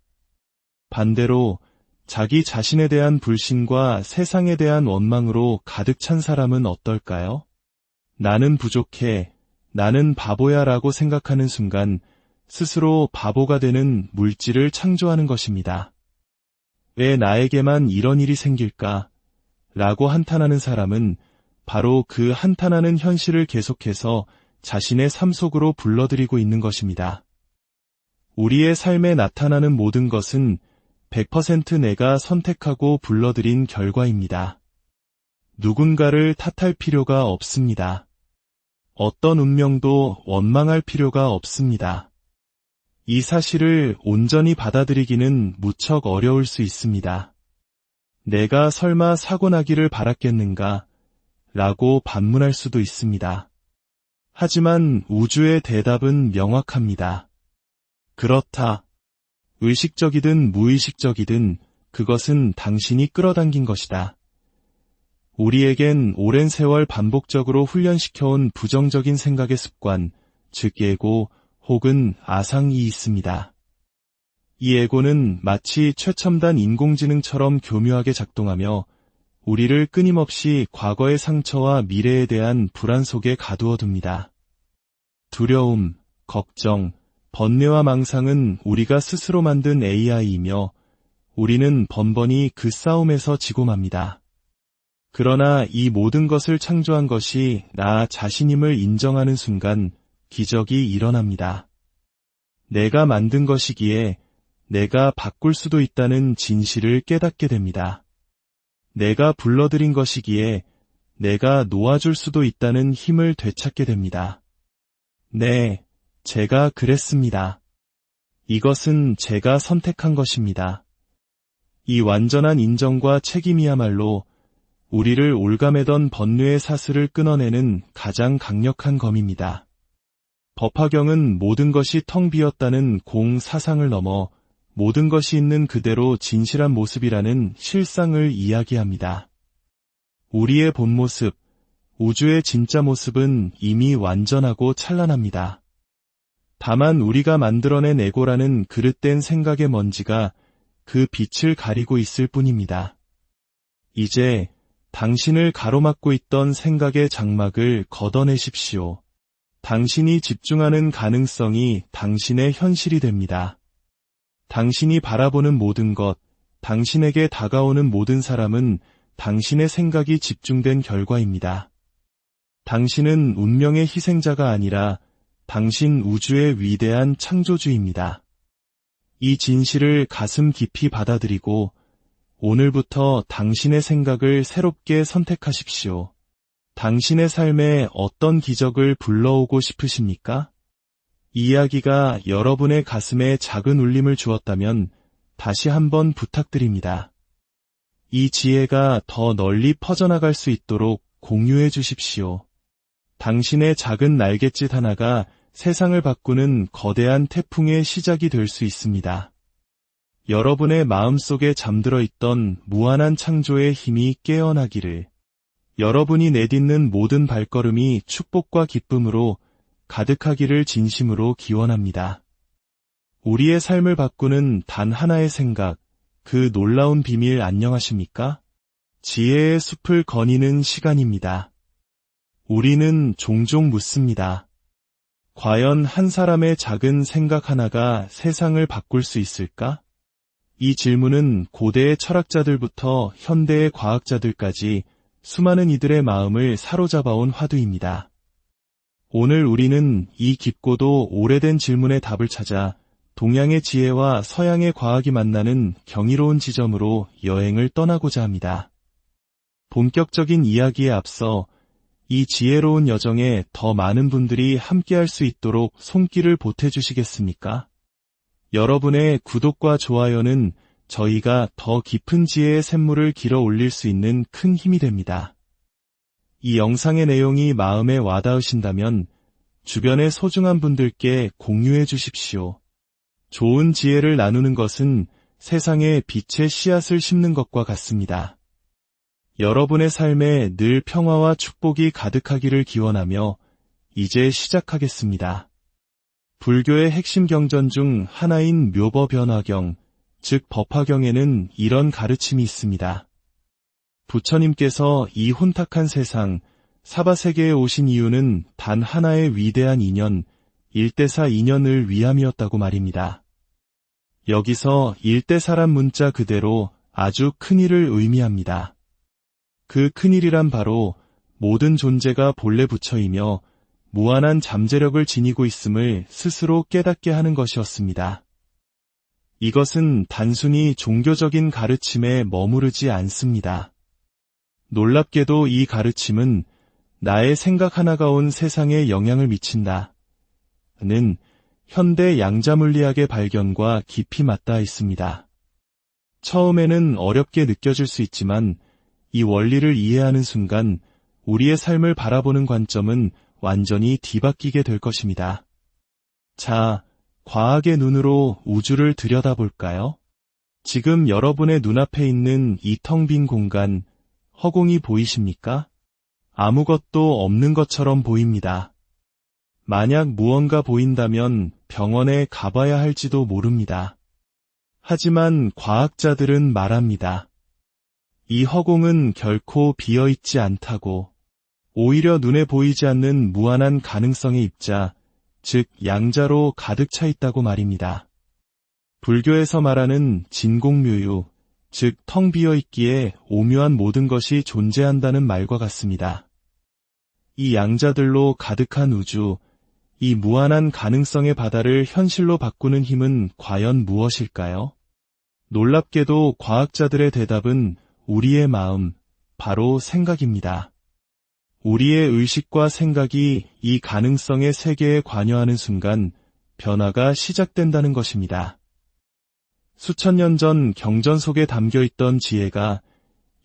반대로 자기 자신에 대한 불신과 세상에 대한 원망으로 가득 찬 사람은 어떨까요? 나는 부족해, 나는 바보야 라고 생각하는 순간 스스로 바보가 되는 물질을 창조하는 것입니다. 왜 나에게만 이런 일이 생길까? 라고 한탄하는 사람은 바로 그 한탄하는 현실을 계속해서 자신의 삶 속으로 불러들이고 있는 것입니다. 우리의 삶에 나타나는 모든 것은 100% 내가 선택하고 불러들인 결과입니다. 누군가를 탓할 필요가 없습니다. 어떤 운명도 원망할 필요가 없습니다. 이 사실을 온전히 받아들이기는 무척 어려울 수 있습니다. 내가 설마 사고 나기를 바랐겠는가? 라고 반문할 수도 있습니다. 하지만 우주의 대답은 명확합니다. 그렇다. 의식적이든 무의식적이든 그것은 당신이 끌어당긴 것이다. 우리에겐 오랜 세월 반복적으로 훈련시켜온 부정적인 생각의 습관, 즉 에고 혹은 아상이 있습니다. 이 에고는 마치 최첨단 인공지능처럼 교묘하게 작동하며 우리를 끊임없이 과거의 상처와 미래에 대한 불안 속에 가두어 둡니다. 두려움, 걱정, 번뇌와 망상은 우리가 스스로 만든 AI이며 우리는 번번이 그 싸움에서 지고 맙니다. 그러나 이 모든 것을 창조한 것이 나 자신임을 인정하는 순간 기적이 일어납니다. 내가 만든 것이기에 내가 바꿀 수도 있다는 진실을 깨닫게 됩니다. 내가 불러들인 것이기에 내가 놓아줄 수도 있다는 힘을 되찾게 됩니다. 네, 제가 그랬습니다. 이것은 제가 선택한 것입니다. 이 완전한 인정과 책임이야말로 우리를 올가매던 번뇌의 사슬을 끊어내는 가장 강력한 검입니다. 법화경은 모든 것이 텅 비었다는 공사상을 넘어 모든 것이 있는 그대로 진실한 모습이라는 실상을 이야기합니다. 우리의 본 모습, 우주의 진짜 모습은 이미 완전하고 찬란합니다. 다만 우리가 만들어낸 에고라는 그릇된 생각의 먼지가 그 빛을 가리고 있을 뿐입니다. 이제 당신을 가로막고 있던 생각의 장막을 걷어내십시오. 당신이 집중하는 가능성이 당신의 현실이 됩니다. 당신이 바라보는 모든 것, 당신에게 다가오는 모든 사람은 당신의 생각이 집중된 결과입니다. 당신은 운명의 희생자가 아니라 당신 우주의 위대한 창조주입니다. 이 진실을 가슴 깊이 받아들이고 오늘부터 당신의 생각을 새롭게 선택하십시오. 당신의 삶에 어떤 기적을 불러오고 싶으십니까? 이 이야기가 여러분의 가슴에 작은 울림을 주었다면 다시 한번 부탁드립니다. 이 지혜가 더 널리 퍼져나갈 수 있도록 공유해 주십시오. 당신의 작은 날갯짓 하나가 세상을 바꾸는 거대한 태풍의 시작이 될 수 있습니다. 여러분의 마음속에 잠들어 있던 무한한 창조의 힘이 깨어나기를, 여러분이 내딛는 모든 발걸음이 축복과 기쁨으로 가득하기를 진심으로 기원합니다. 우리의 삶을 바꾸는 단 하나의 생각, 그 놀라운 비밀 안녕하십니까? 지혜의 숲을 거니는 시간입니다. 우리는 종종 묻습니다. 과연 한 사람의 작은 생각 하나가 세상을 바꿀 수 있을까? 이 질문은 고대의 철학자들부터 현대의 과학자들까지 수많은 이들의 마음을 사로잡아온 화두입니다. 오늘 우리는 이 깊고도 오래된 질문의 답을 찾아 동양의 지혜와 서양의 과학이 만나는 경이로운 지점으로 여행을 떠나고자 합니다. 본격적인 이야기에 앞서 이 지혜로운 여정에 더 많은 분들이 함께할 수 있도록 손길을 보태주시겠습니까? 여러분의 구독과 좋아요는 저희가 더 깊은 지혜의 샘물을 길어 올릴 수 있는 큰 힘이 됩니다. 이 영상의 내용이 마음에 와닿으신다면 주변의 소중한 분들께 공유해 주십시오. 좋은 지혜를 나누는 것은 세상에 빛의 씨앗을 심는 것과 같습니다. 여러분의 삶에 늘 평화와 축복이 가득하기를 기원하며 이제 시작하겠습니다. 불교의 핵심 경전 중 하나인 묘법변화경, 즉 법화경에는 이런 가르침이 있습니다. 부처님께서 이 혼탁한 세상, 사바세계에 오신 이유는 단 하나의 위대한 인연, 일대사 인연을 위함이었다고 말입니다. 여기서 일대사란 문자 그대로 아주 큰일을 의미합니다. 그 큰일이란 바로 모든 존재가 본래 부처이며 무한한 잠재력을 지니고 있음을 스스로 깨닫게 하는 것이었습니다. 이것은 단순히 종교적인 가르침에 머무르지 않습니다. 놀랍게도 이 가르침은 나의 생각 하나가 온 세상에 영향을 미친다 는 현대 양자물리학의 발견과 깊이 맞닿아 있습니다. 처음에는 어렵게 느껴질 수 있지만 이 원리를 이해하는 순간 우리의 삶을 바라보는 관점은 완전히 뒤바뀌게 될 것입니다. 자, 과학의 눈으로 우주를 들여다볼까요? 지금 여러분의 눈앞에 있는 이 텅 빈 공간, 허공이 보이십니까? 아무것도 없는 것처럼 보입니다. 만약 무언가 보인다면 병원에 가봐야 할지도 모릅니다. 하지만 과학자들은 말합니다. 이 허공은 결코 비어있지 않다고, 오히려 눈에 보이지 않는 무한한 가능성의 입자, 즉 양자로 가득 차 있다고 말입니다. 불교에서 말하는 진공묘유, 즉 텅 비어있기에 오묘한 모든 것이 존재한다는 말과 같습니다. 이 양자들로 가득한 우주, 이 무한한 가능성의 바다를 현실로 바꾸는 힘은 과연 무엇일까요? 놀랍게도 과학자들의 대답은 우리의 마음, 바로 생각입니다. 우리의 의식과 생각이 이 가능성의 세계에 관여하는 순간 변화가 시작된다는 것입니다. 수천 년 전 경전 속에 담겨있던 지혜가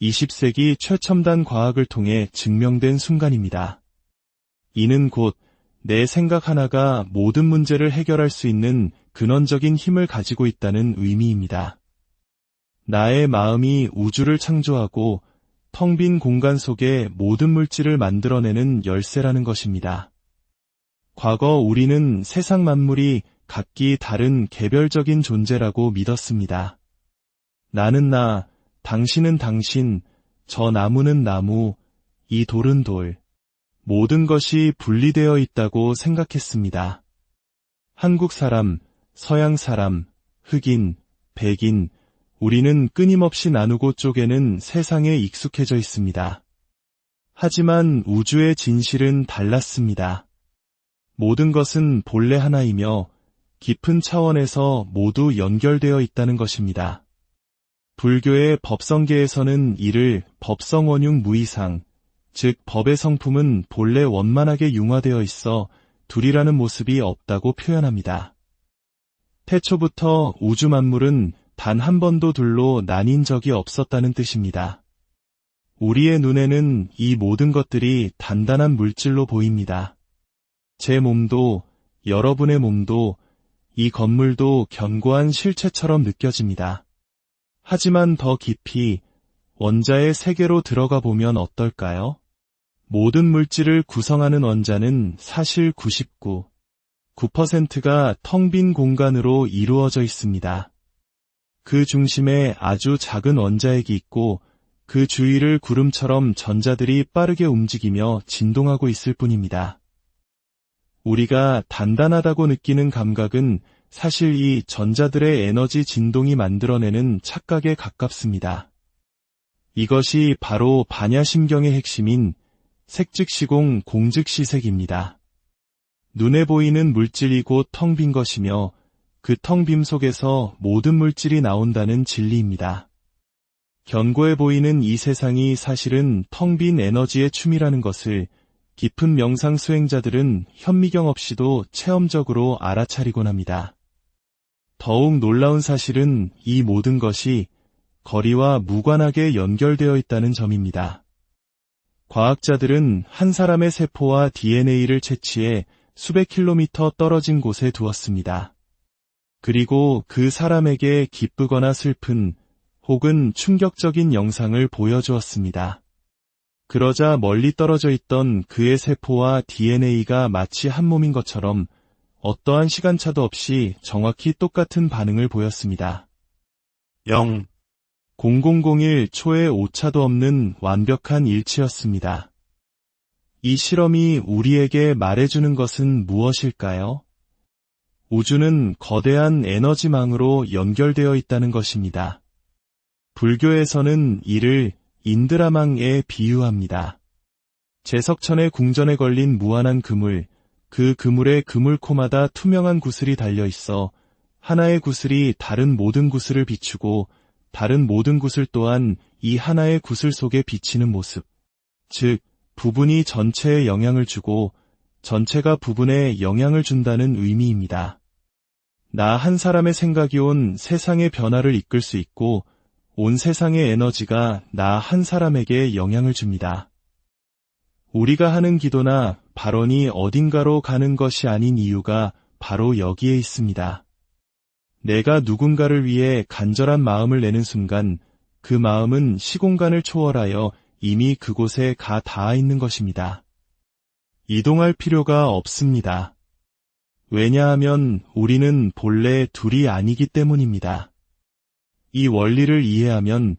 20세기 최첨단 과학을 통해 증명된 순간입니다. 이는 곧 내 생각 하나가 모든 문제를 해결할 수 있는 근원적인 힘을 가지고 있다는 의미입니다. 나의 마음이 우주를 창조하고 텅 빈 공간 속에 모든 물질을 만들어내는 열쇠라는 것입니다. 과거 우리는 세상 만물이 각기 다른 개별적인 존재라고 믿었습니다. 나는 나, 당신은 당신, 저 나무는 나무, 이 돌은 돌. 모든 것이 분리되어 있다고 생각했습니다. 한국 사람, 서양 사람, 흑인, 백인, 우리는 끊임없이 나누고 쪼개는 세상에 익숙해져 있습니다. 하지만 우주의 진실은 달랐습니다. 모든 것은 본래 하나이며 깊은 차원에서 모두 연결되어 있다는 것입니다. 불교의 법성계에서는 이를 법성원융 무이상, 즉 법의 성품은 본래 원만하게 융화되어 있어 둘이라는 모습이 없다고 표현합니다. 태초부터 우주 만물은 단 한 번도 둘로 나뉜 적이 없었다는 뜻입니다. 우리의 눈에는 이 모든 것들이 단단한 물질로 보입니다. 제 몸도, 여러분의 몸도, 이 건물도 견고한 실체처럼 느껴집니다. 하지만 더 깊이 원자의 세계로 들어가 보면 어떨까요? 모든 물질을 구성하는 원자는 사실 99.9%가 텅 빈 공간으로 이루어져 있습니다. 그 중심에 아주 작은 원자핵이 있고 그 주위를 구름처럼 전자들이 빠르게 움직이며 진동하고 있을 뿐입니다. 우리가 단단하다고 느끼는 감각은 사실 이 전자들의 에너지 진동이 만들어내는 착각에 가깝습니다. 이것이 바로 반야심경의 핵심인 색즉시공 공즉시색입니다. 눈에 보이는 물질이 곧 텅 빈 것이며 그 텅 빔 속에서 모든 물질이 나온다는 진리입니다. 견고해 보이는 이 세상이 사실은 텅 빈 에너지의 춤이라는 것을 깊은 명상 수행자들은 현미경 없이도 체험적으로 알아차리곤 합니다. 더욱 놀라운 사실은 이 모든 것이 거리와 무관하게 연결되어 있다는 점입니다. 과학자들은 한 사람의 세포와 DNA를 채취해 수백 킬로미터 떨어진 곳에 두었습니다. 그리고 그 사람에게 기쁘거나 슬픈 혹은 충격적인 영상을 보여주었습니다. 그러자 멀리 떨어져 있던 그의 세포와 DNA가 마치 한 몸인 것처럼 어떠한 시간차도 없이 정확히 똑같은 반응을 보였습니다. 0001 초의 오차도 없는 완벽한 일치였습니다. 이 실험이 우리에게 말해주는 것은 무엇일까요? 우주는 거대한 에너지망으로 연결되어 있다는 것입니다. 불교에서는 이를 인드라망에 비유합니다. 제석천의 궁전에 걸린 무한한 그물, 그 그물의 그물코마다 투명한 구슬이 달려있어 하나의 구슬이 다른 모든 구슬을 비추고 다른 모든 구슬 또한 이 하나의 구슬 속에 비치는 모습, 즉 부분이 전체에 영향을 주고 전체가 부분에 영향을 준다는 의미입니다. 나 한 사람의 생각이 온 세상의 변화를 이끌 수 있고 온 세상의 에너지가 나 한 사람에게 영향을 줍니다. 우리가 하는 기도나 발언이 어딘가로 가는 것이 아닌 이유가 바로 여기에 있습니다. 내가 누군가를 위해 간절한 마음을 내는 순간 그 마음은 시공간을 초월하여 이미 그곳에 가 닿아 있는 것입니다. 이동할 필요가 없습니다. 왜냐하면 우리는 본래 둘이 아니기 때문입니다. 이 원리를 이해하면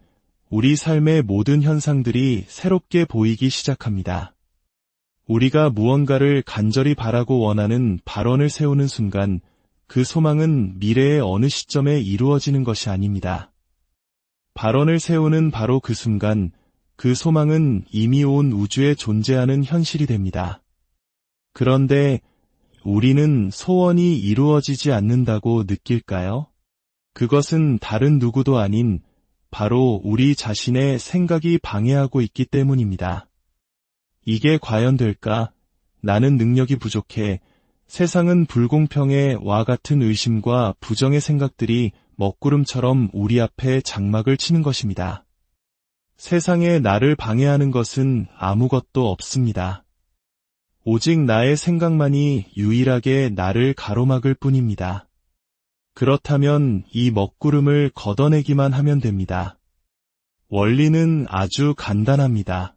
우리 삶의 모든 현상들이 새롭게 보이기 시작합니다. 우리가 무언가를 간절히 바라고 원하는 발언을 세우는 순간 그 소망은 미래의 어느 시점에 이루어지는 것이 아닙니다. 발언을 세우는 바로 그 순간 그 소망은 이미 온 우주에 존재하는 현실이 됩니다. 그런데 우리는 소원이 이루어지지 않는다고 느낄까요? 그것은 다른 누구도 아닌 바로 우리 자신의 생각이 방해하고 있기 때문입니다. 이게 과연 될까? 나는 능력이 부족해. 세상은 불공평해. 와 같은 의심과 부정의 생각들이 먹구름처럼 우리 앞에 장막을 치는 것입니다. 세상에 나를 방해하는 것은 아무것도 없습니다. 오직 나의 생각만이 유일하게 나를 가로막을 뿐입니다. 그렇다면 이 먹구름을 걷어내기만 하면 됩니다. 원리는 아주 간단합니다.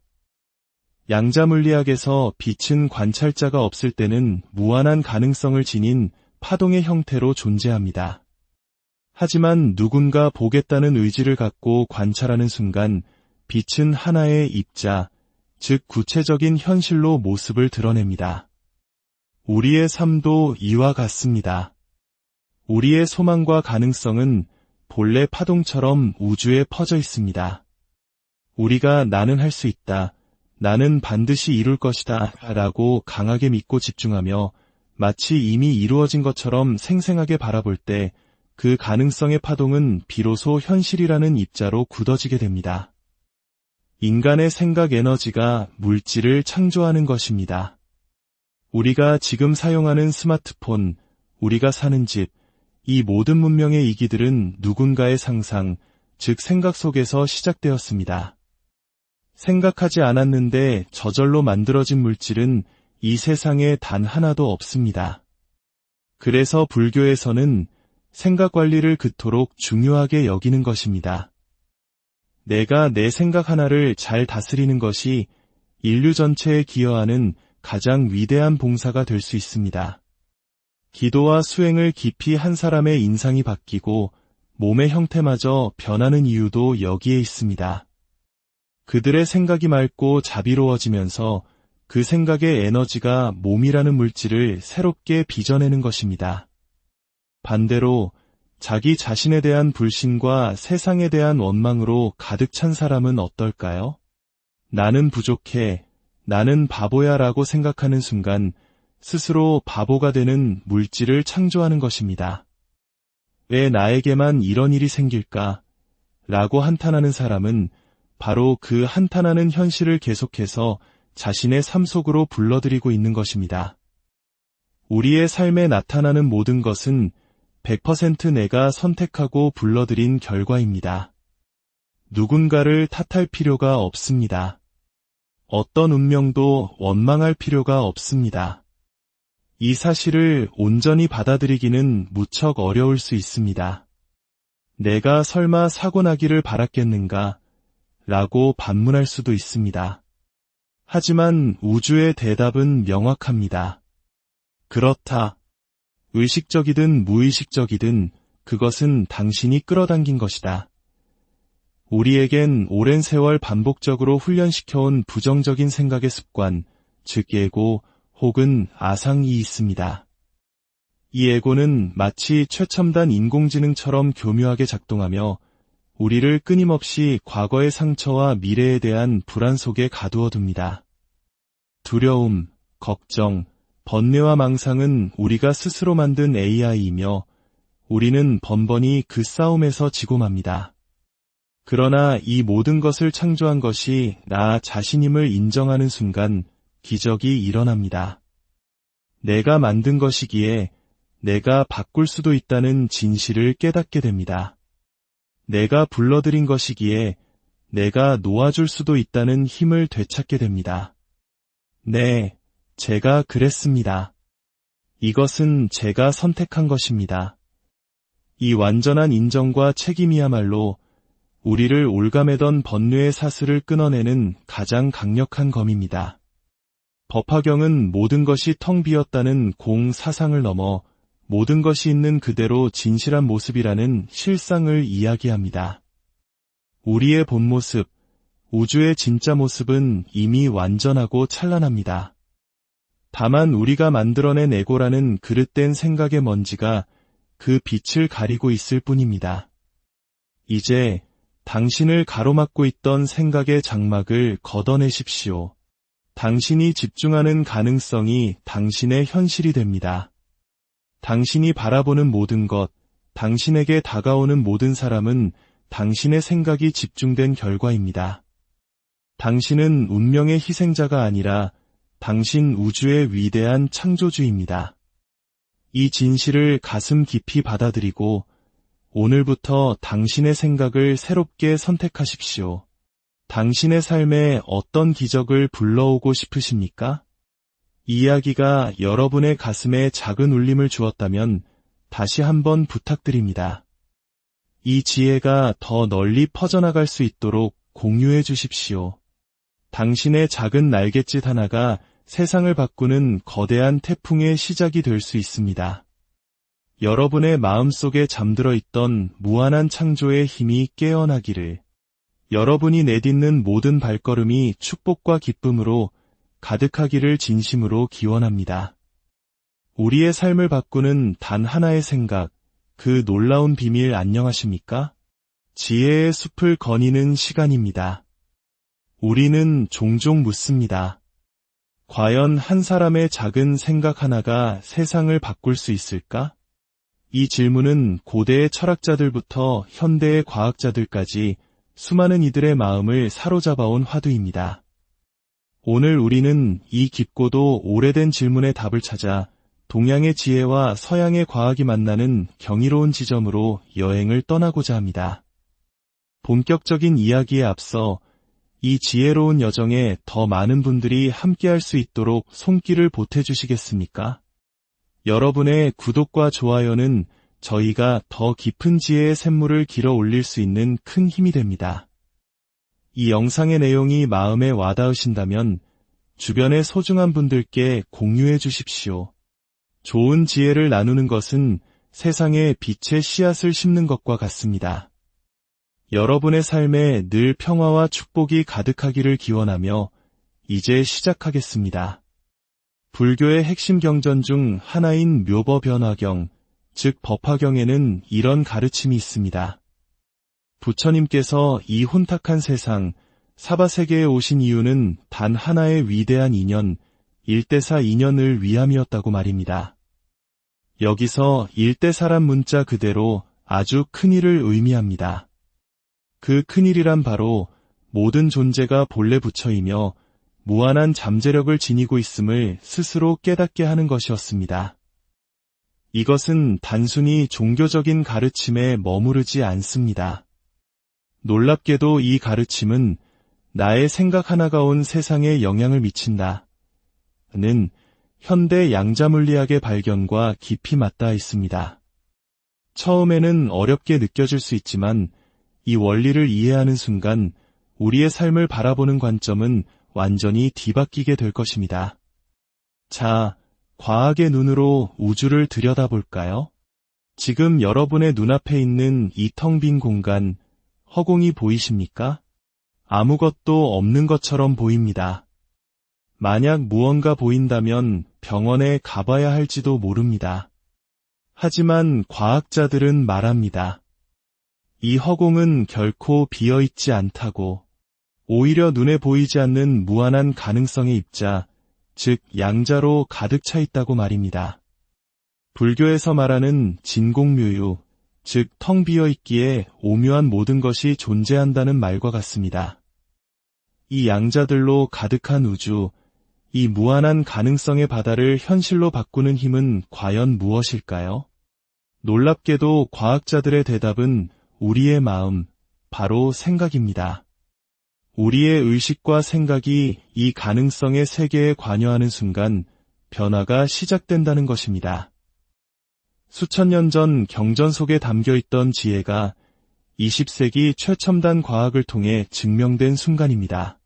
양자물리학에서 빛은 관찰자가 없을 때는 무한한 가능성을 지닌 파동의 형태로 존재합니다. 하지만 누군가 보겠다는 의지를 갖고 관찰하는 순간 빛은 하나의 입자, 즉 구체적인 현실로 모습을 드러냅니다. 우리의 삶도 이와 같습니다. 우리의 소망과 가능성은 본래 파동처럼 우주에 퍼져 있습니다. 우리가 나는 할 수 있다, 나는 반드시 이룰 것이다 라고 강하게 믿고 집중하며 마치 이미 이루어진 것처럼 생생하게 바라볼 때 그 가능성의 파동은 비로소 현실이라는 입자로 굳어지게 됩니다. 인간의 생각 에너지가 물질을 창조하는 것입니다. 우리가 지금 사용하는 스마트폰, 우리가 사는 집, 이 모든 문명의 이기들은 누군가의 상상, 즉 생각 속에서 시작되었습니다. 생각하지 않았는데 저절로 만들어진 물질은 이 세상에 단 하나도 없습니다. 그래서 불교에서는 생각 관리를 그토록 중요하게 여기는 것입니다. 내가 내 생각 하나를 잘 다스리는 것이 인류 전체에 기여하는 가장 위대한 봉사가 될 수 있습니다. 기도와 수행을 깊이 한 사람의 인상이 바뀌고 몸의 형태마저 변하는 이유도 여기에 있습니다. 그들의 생각이 맑고 자비로워지면서 그 생각의 에너지가 몸이라는 물질을 새롭게 빚어내는 것입니다. 반대로 자기 자신에 대한 불신과 세상에 대한 원망으로 가득 찬 사람은 어떨까요? 나는 부족해, 나는 바보야 라고 생각하는 순간 스스로 바보가 되는 물질을 창조하는 것입니다. 왜 나에게만 이런 일이 생길까? 라고 한탄하는 사람은 바로 그 한탄하는 현실을 계속해서 자신의 삶 속으로 불러들이고 있는 것입니다. 우리의 삶에 나타나는 모든 것은 100% 내가 선택하고 불러들인 결과입니다. 누군가를 탓할 필요가 없습니다. 어떤 운명도 원망할 필요가 없습니다. 이 사실을 온전히 받아들이기는 무척 어려울 수 있습니다. 내가 설마 사고 나기를 바랐겠는가? 라고 반문할 수도 있습니다. 하지만 우주의 대답은 명확합니다. 그렇다. 의식적이든 무의식적이든 그것은 당신이 끌어당긴 것이다. 우리에겐 오랜 세월 반복적으로 훈련시켜온 부정적인 생각의 습관, 즉 에고 혹은 아상이 있습니다. 이 에고는 마치 최첨단 인공지능처럼 교묘하게 작동하며 우리를 끊임없이 과거의 상처와 미래에 대한 불안 속에 가두어둡니다. 두려움, 걱정, 번뇌와 망상은 우리가 스스로 만든 AI이며 우리는 번번이 그 싸움에서 지고 맙니다. 그러나 이 모든 것을 창조한 것이 나 자신임을 인정하는 순간 기적이 일어납니다. 내가 만든 것이기에 내가 바꿀 수도 있다는 진실을 깨닫게 됩니다. 내가 불러들인 것이기에 내가 놓아줄 수도 있다는 힘을 되찾게 됩니다. 네, 제가 그랬습니다. 이것은 제가 선택한 것입니다. 이 완전한 인정과 책임이야말로 우리를 올가매던 번뇌의 사슬을 끊어내는 가장 강력한 검입니다. 법화경은 모든 것이 텅 비었다는 공사상을 넘어 모든 것이 있는 그대로 진실한 모습이라는 실상을 이야기합니다. 우리의 본 모습, 우주의 진짜 모습은 이미 완전하고 찬란합니다. 다만 우리가 만들어낸 에고라는 그릇된 생각의 먼지가 그 빛을 가리고 있을 뿐입니다. 이제 당신을 가로막고 있던 생각의 장막을 걷어내십시오. 당신이 집중하는 가능성이 당신의 현실이 됩니다. 당신이 바라보는 모든 것, 당신에게 다가오는 모든 사람은 당신의 생각이 집중된 결과입니다. 당신은 운명의 희생자가 아니라 당신 우주의 위대한 창조주입니다. 이 진실을 가슴 깊이 받아들이고 오늘부터 당신의 생각을 새롭게 선택하십시오. 당신의 삶에 어떤 기적을 불러오고 싶으십니까? 이 이야기가 여러분의 가슴에 작은 울림을 주었다면 다시 한번 부탁드립니다. 이 지혜가 더 널리 퍼져나갈 수 있도록 공유해 주십시오. 당신의 작은 날갯짓 하나가 세상을 바꾸는 거대한 태풍의 시작이 될 수 있습니다. 여러분의 마음속에 잠들어 있던 무한한 창조의 힘이 깨어나기를, 여러분이 내딛는 모든 발걸음이 축복과 기쁨으로 가득하기를 진심으로 기원합니다. 우리의 삶을 바꾸는 단 하나의 생각, 그 놀라운 비밀 안녕하십니까? 지혜의 숲을 거니는 시간입니다. 우리는 종종 묻습니다. 과연 한 사람의 작은 생각 하나가 세상을 바꿀 수 있을까? 이 질문은 고대의 철학자들부터 현대의 과학자들까지 수많은 이들의 마음을 사로잡아온 화두입니다. 오늘 우리는 이 깊고도 오래된 질문의 답을 찾아 동양의 지혜와 서양의 과학이 만나는 경이로운 지점으로 여행을 떠나고자 합니다. 본격적인 이야기에 앞서 이 지혜로운 여정에 더 많은 분들이 함께할 수 있도록 손길을 보태주시겠습니까? 여러분의 구독과 좋아요는 저희가 더 깊은 지혜의 샘물을 길어 올릴 수 있는 큰 힘이 됩니다. 이 영상의 내용이 마음에 와닿으신다면 주변의 소중한 분들께 공유해 주십시오. 좋은 지혜를 나누는 것은 세상에 빛의 씨앗을 심는 것과 같습니다. 여러분의 삶에 늘 평화와 축복이 가득하기를 기원하며 이제 시작하겠습니다. 불교의 핵심 경전 중 하나인 묘법변화경, 즉 법화경에는 이런 가르침이 있습니다. 부처님께서 이 혼탁한 세상, 사바세계에 오신 이유는 단 하나의 위대한 인연, 일대사 인연을 위함이었다고 말입니다. 여기서 일대사란 문자 그대로 아주 큰일을 의미합니다. 그 큰일이란 바로 모든 존재가 본래 부처이며 무한한 잠재력을 지니고 있음을 스스로 깨닫게 하는 것이었습니다. 이것은 단순히 종교적인 가르침에 머무르지 않습니다. 놀랍게도 이 가르침은 나의 생각 하나가 온 세상에 영향을 미친다 는 현대 양자물리학의 발견과 깊이 맞닿아 있습니다. 처음에는 어렵게 느껴질 수 있지만 이 원리를 이해하는 순간 우리의 삶을 바라보는 관점은 완전히 뒤바뀌게 될 것입니다. 자, 과학의 눈으로 우주를 들여다볼까요? 지금 여러분의 눈앞에 있는 이 텅 빈 공간, 허공이 보이십니까? 아무것도 없는 것처럼 보입니다. 만약 무언가 보인다면 병원에 가봐야 할지도 모릅니다. 하지만 과학자들은 말합니다. 이 허공은 결코 비어있지 않다고, 오히려 눈에 보이지 않는 무한한 가능성의 입자, 즉 양자로 가득 차 있다고 말입니다. 불교에서 말하는 진공묘유, 즉 텅 비어있기에 오묘한 모든 것이 존재한다는 말과 같습니다. 이 양자들로 가득한 우주, 이 무한한 가능성의 바다를 현실로 바꾸는 힘은 과연 무엇일까요? 놀랍게도 과학자들의 대답은 우리의 마음, 바로 생각입니다. 우리의 의식과 생각이 이 가능성의 세계에 관여하는 순간 변화가 시작된다는 것입니다. 수천 년 전 경전 속에 담겨있던 지혜가 20세기 최첨단 과학을 통해 증명된 순간입니다.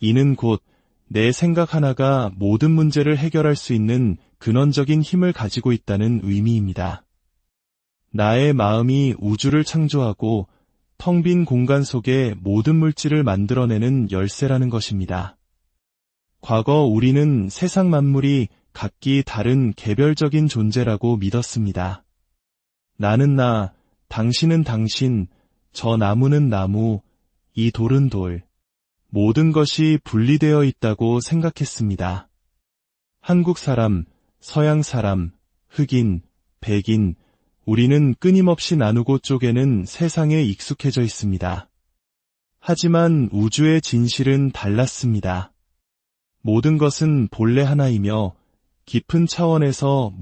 이는 곧 내 생각 하나가 모든 문제를 해결할 수 있는 근원적인 힘을 가지고 있다는 의미입니다. 나의 마음이 우주를 창조하고 텅 빈 공간 속에 모든 물질을 만들어내는 열쇠라는 것입니다. 과거 우리는 세상 만물이 각기 다른 개별적인 존재라고 믿었습니다. 나는 나, 당신은 당신, 저 나무는 나무, 이 돌은 돌. 모든 것이 분리되어 있다고 생각했습니다. 한국 사람, 서양 사람, 흑인, 백인, 우리는 끊임없이 나누고 쪼개는 세상에 익숙해져 있습니다. 하지만 우주의 진실은 달랐습니다. 모든 것은 본래 하나이며 깊은 차원에서